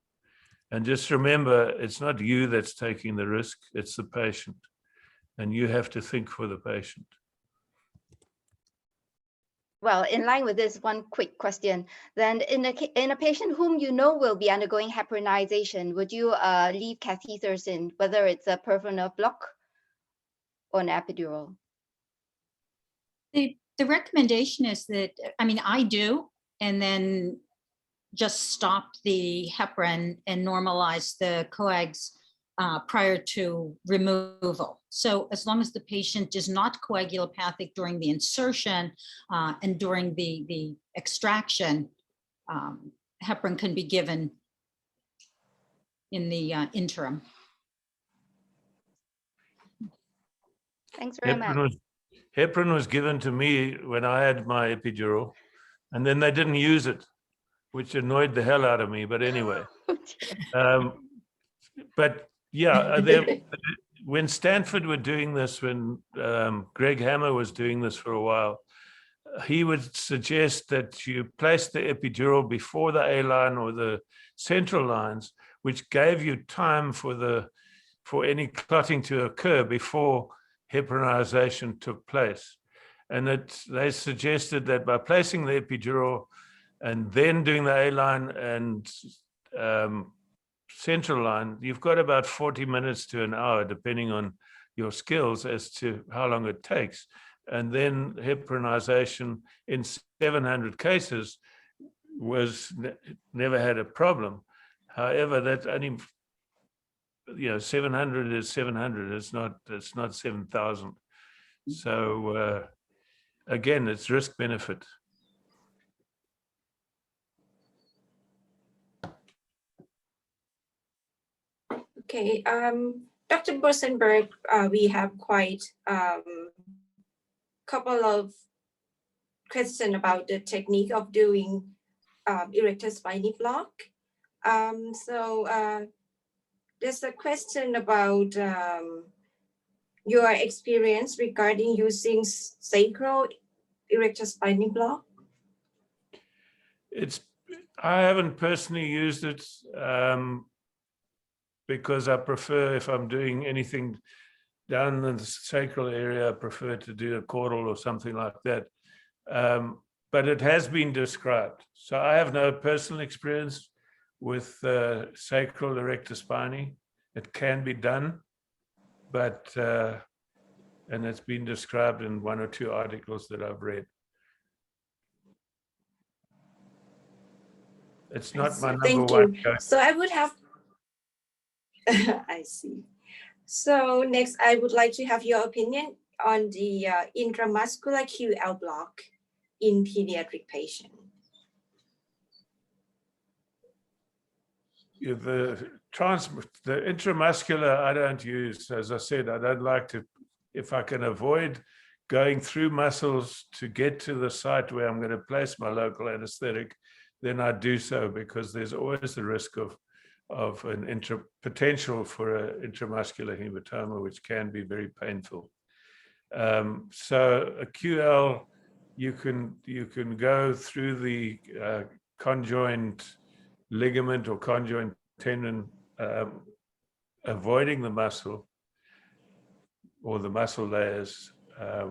And just remember, it's not you that's taking the risk, it's the patient. And you have to think for the patient. Well, in line with this, one quick question. Then in a patient whom you know will be undergoing heparinization, would you leave catheters in, whether it's a peripheral nerve block or an epidural? The recommendation is that, I mean, I do, and then just stop the heparin and normalize the coags prior to removal. So as long as the patient is not coagulopathic during the insertion and during the extraction, heparin can be given in the interim. Thanks very much. Heparin was given to me when I had my epidural, and then they didn't use it, which annoyed the hell out of me. But anyway, but yeah, when Stanford were doing this, when Greg Hammer was doing this for a while, he would suggest that you place the epidural before the A-line or the central lines, which gave you time for any clotting to occur before heparinization took place. And they suggested that by placing the epidural and then doing the A-line and central line, you've got about 40 minutes to an hour, depending on your skills as to how long it takes. And then heparinization in 700 cases never had a problem. However, that only, 700 is 700. It's not 7,000. So again, it's risk benefit. Okay, Dr. Rosenberg, we have quite couple of question about the technique of doing erector spiny block. There's a question about your experience regarding using sacral erector spiny block. I haven't personally used it because I prefer, if I'm doing anything down in the sacral area, I prefer to do a caudal or something like that. But it has been described. So I have no personal experience with sacral erector spiny. It can be done, but and it's been described in 1 or 2 articles that I've read. It's not my number one. Thank you. So I would have, I see. So next, I would like to have your opinion on the intramuscular QL block in pediatric patients. The intramuscular I don't use. As I said, I don't like to, if I can avoid going through muscles to get to the site where I'm going to place my local anesthetic, then I do so, because there's always the risk of an potential for an intramuscular hematoma, which can be very painful. So a QL, you can go through the conjoined ligament or conjoined tendon, avoiding the muscle or the muscle layers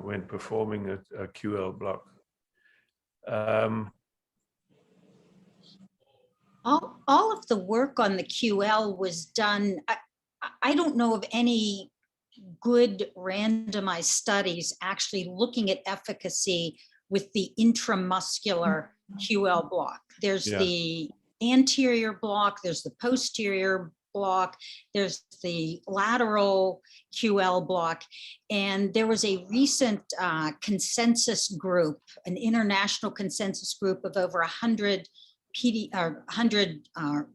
when performing a QL block. All of the work on the QL was done. I don't know of any good randomized studies actually looking at efficacy with the intramuscular QL block. There's the anterior block, there's the posterior block, there's the lateral QL block. And there was a recent consensus group, an international consensus group of over 100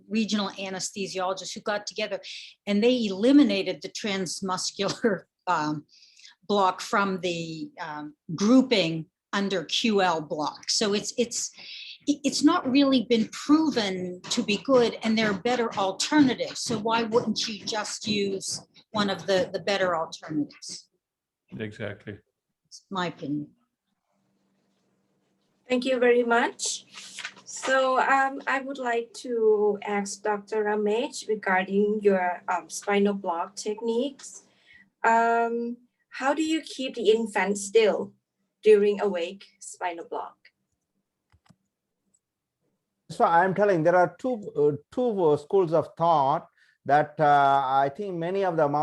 regional anesthesiologists who got together, and they eliminated the transmuscular block from the grouping under QL block. So it's not really been proven to be good, and there are better alternatives. So why wouldn't you just use one of the better alternatives? Exactly. It's my opinion. Thank you very much. So I would like to ask Dr. Ramesh regarding your spinal block techniques. How do you keep the infant still during awake spinal block? So I'm telling, there are two schools of thought that I think many of them,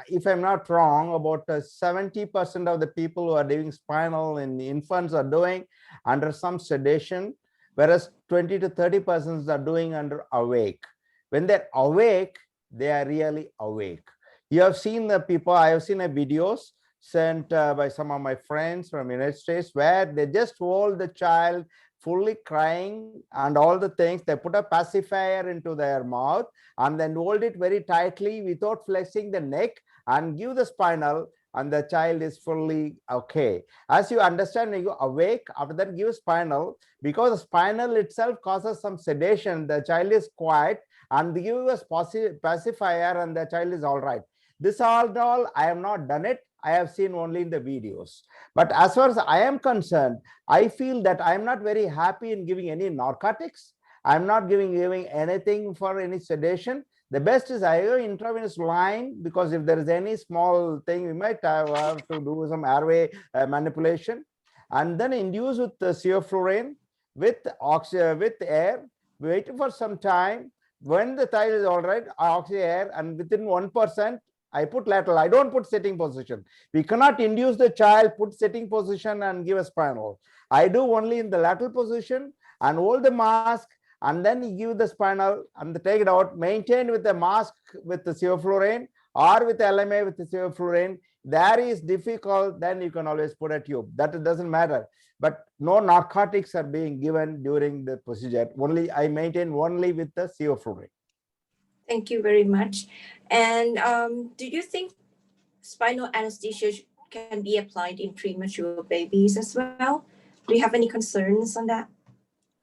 if I'm not wrong, about 70% of the people who are doing spinal in the infants are doing under some sedation, whereas 20 to 30% are doing under awake. When they're awake, they are really awake. You have seen the people, I have seen videos sent by some of my friends from United States where they just hold the child fully crying and all the things. They put a pacifier into their mouth and then hold it very tightly without flexing the neck and give the spinal, and the child is fully okay. As you understand, when you awake, after that give spinal, because the spinal itself causes some sedation, the child is quiet, and give a pacifier and the child is all right. This all I have not done it. I have seen only in the videos. But as far as I am concerned, I feel that I am not very happy in giving any narcotics. I'm not giving anything for any sedation. The best is I have intravenous line, because if there is any small thing, we might have to do some airway manipulation, and then induce with the sevoflurane with oxygen, with air, wait for some time. When the child is all right, oxygen air, and within 1%, I put lateral. I don't put sitting position. We cannot induce the child, put sitting position and give a spinal. I do only in the lateral position and hold the mask, and then give the spinal and take it out, maintain with the mask with the sevoflurane or with LMA with the sevoflurane. That is difficult, then you can always put a tube. That doesn't matter. But no narcotics are being given during the procedure. Only I maintain only with the sevoflurane. Thank you very much. And do you think spinal anesthesia can be applied in premature babies as well? Do you have any concerns on that?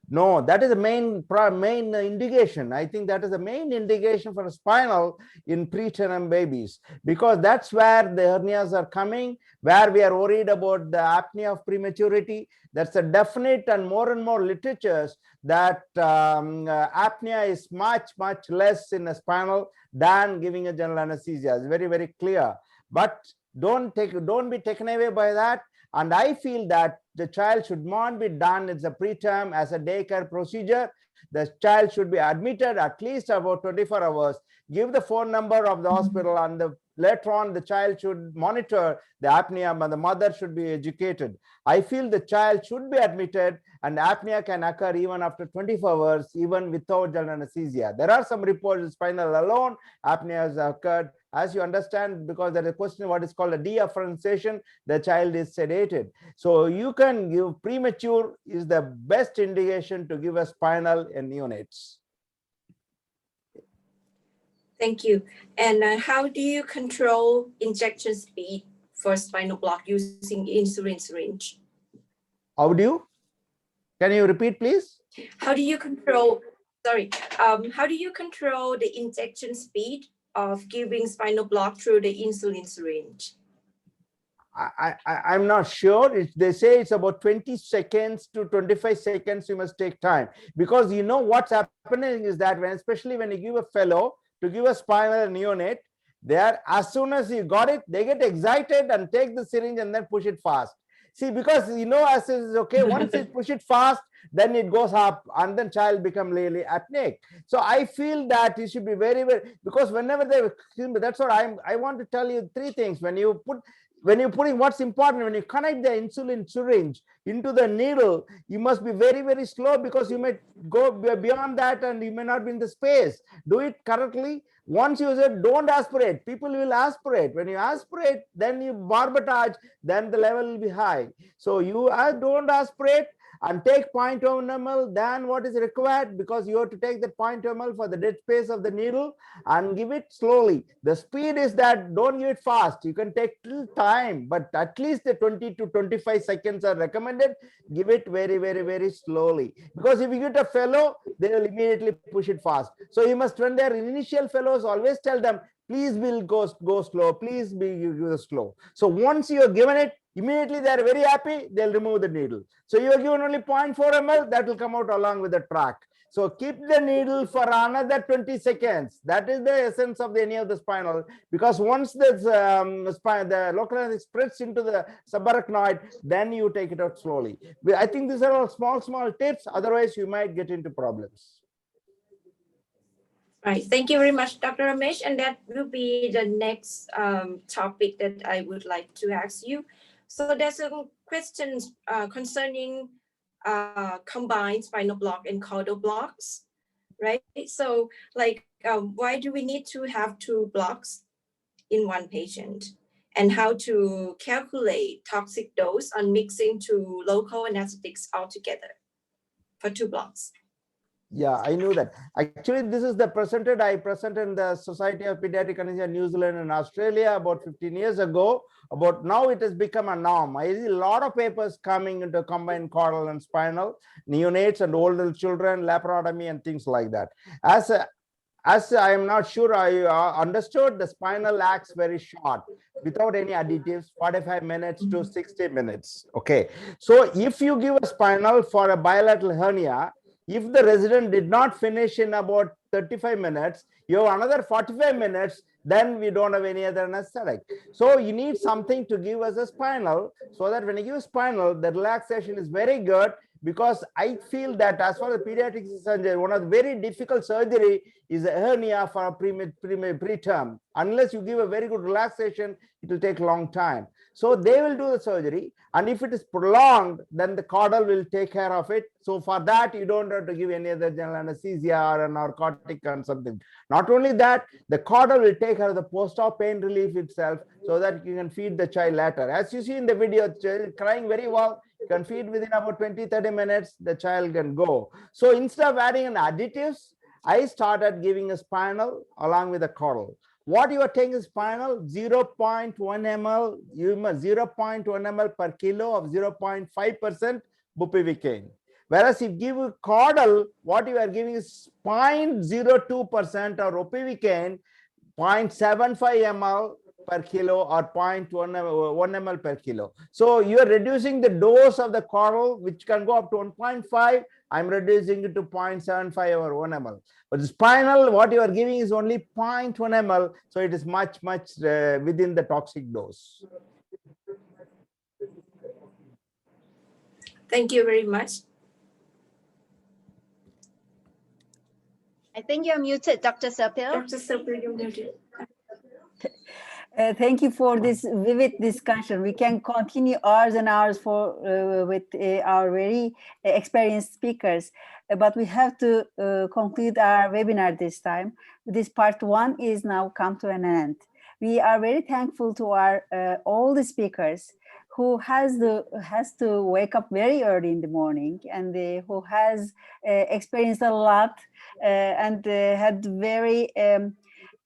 No, that is the main indication. I think that is the main indication for a spinal in preterm babies, because that's where the hernias are coming, where we are worried about the apnea of prematurity. That's a definite, and more literatures that apnea is much less in a spinal than giving a general anesthesia. It's very clear. But don't be taken away by that. And I feel that the child should not be done as a preterm as a daycare procedure. The child should be admitted at least about 24 hours. Give the phone number of the hospital, and later on the child should monitor the apnea, and the mother should be educated. I feel the child should be admitted, and apnea can occur even after 24 hours, even without general anesthesia. There are some reports in spinal alone, apnea has occurred. As you understand, because there is a question what is called a deafferentization, the child is sedated. So you can give premature is the best indication to give a spinal in neonates. Thank you. And how do you control injection speed for spinal block using insulin syringe? How do you? Can you repeat, please? How do you control? Sorry. How do you control the injection speed of giving spinal block through the insulin syringe? I'm not sure. They say it's about 20 seconds to 25 seconds. You must take time, because you know what's happening is that especially when you give a fellow to give a spinal neonate, as soon as you got it, they get excited and take the syringe and then push it fast. See, because you know, as is okay, once you push it fast, then it goes up, and then child become really apneic. So I feel that you should be very, because whenever that's what I want to tell you three things. When you're putting what's important, when you connect the insulin syringe into the needle, you must be very slow, because you may go beyond that and you may not be in the space. Do it correctly. Once you say don't aspirate, people will aspirate. When you aspirate, then you barbotage, then the level will be high. So you don't aspirate and take 0.2 ml than what is required, because you have to take that 0.2 ml for the dead space of the needle and give it slowly. The speed is that don't give it fast. You can take little time, but at least the 20 to 25 seconds are recommended. Give it very slowly, because if you get a fellow, they will immediately push it fast. So you must, when they're initial fellows, always tell them, please will go slow, please be slow. So once you have given it, immediately they are very happy, they'll remove the needle. So you are given only 0.4 ml, that will come out along with the track. So keep the needle for another 20 seconds. That is the essence of any of the spinal, because once the local anesthetic spreads into the subarachnoid, then you take it out slowly. I think these are all small tips, otherwise you might get into problems. Right. Thank you very much, Dr. Ramesh. And that will be the next topic that I would like to ask you. So there's some questions concerning combined spinal block and caudal blocks, right? So like, why do we need to have two blocks in one patient? And how to calculate toxic dose on mixing two local anesthetics altogether for two blocks? Yeah, I knew that. Actually, this is I presented in the Society of Pediatric Anesthesia New Zealand and Australia about 15 years ago. About now it has become a norm. I see a lot of papers coming into combined caudal and spinal, neonates and older children, laparotomy and things like that. As I am not sure I understood, the spinal acts very short without any additives, 45 minutes to 60 minutes. Okay. So if you give a spinal for a bilateral hernia, if the resident did not finish in about 35 minutes, you have another 45 minutes, then we don't have any other anesthetic. So you need something to give us a spinal, so that when you give spinal, the relaxation is very good, because I feel that as far as pediatric surgery, one of the very difficult surgery is a hernia for a preterm. Unless you give a very good relaxation, it will take a long time. So they will do the surgery, and if it is prolonged, then the caudal will take care of it. So for that, you don't have to give any other general anesthesia or a narcotic or something. Not only that, the caudal will take care of the post-op pain relief itself, so that you can feed the child later. As you see in the video, child crying very well, you can feed within about 20-30 minutes, the child can go. So instead of adding an additives, I started giving a spinal along with a caudal. What you are taking is spinal, 0.1 ml, you must 0.1 ml per kilo of 0.5% bupivacaine. Whereas if you give a caudal, what you are giving is 0.02% or bupivacaine, 0.75 ml per kilo or 0.1 ml per kilo. So you are reducing the dose of the caudal, which can go up to 1.5. I'm reducing it to 0.75 or 1 ml. But the spinal, what you are giving is only 0.1 ml. So it is much within the toxic dose. Thank you very much. I think you're muted, Dr. Serpil. Dr. Serpil, you're muted. Thank you for this vivid discussion. We can continue hours and hours with our very experienced speakers, but we have to conclude our webinar this time. This part one is now come to an end. We are very thankful to our all the speakers who has to wake up very early in the morning, and who has experienced a lot and had very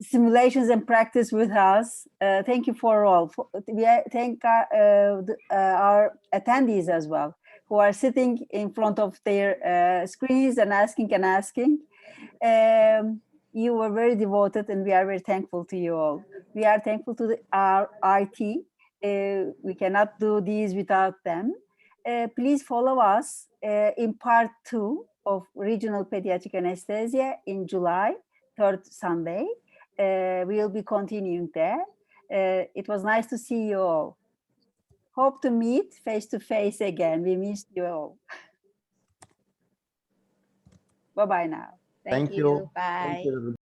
simulations and practice with us. Thank you for all. We thank our attendees as well, who are sitting in front of their screens and asking. You were very devoted, and we are very thankful to you all. We are thankful to our IT. We cannot do these without them. Please follow us in part 2 of Regional Pediatric Anesthesia in July, 3rd Sunday. We will be continuing there. It was nice to see you all. Hope to meet face to face again. We missed you all. Bye-bye now. Thank you. Bye. Thank you.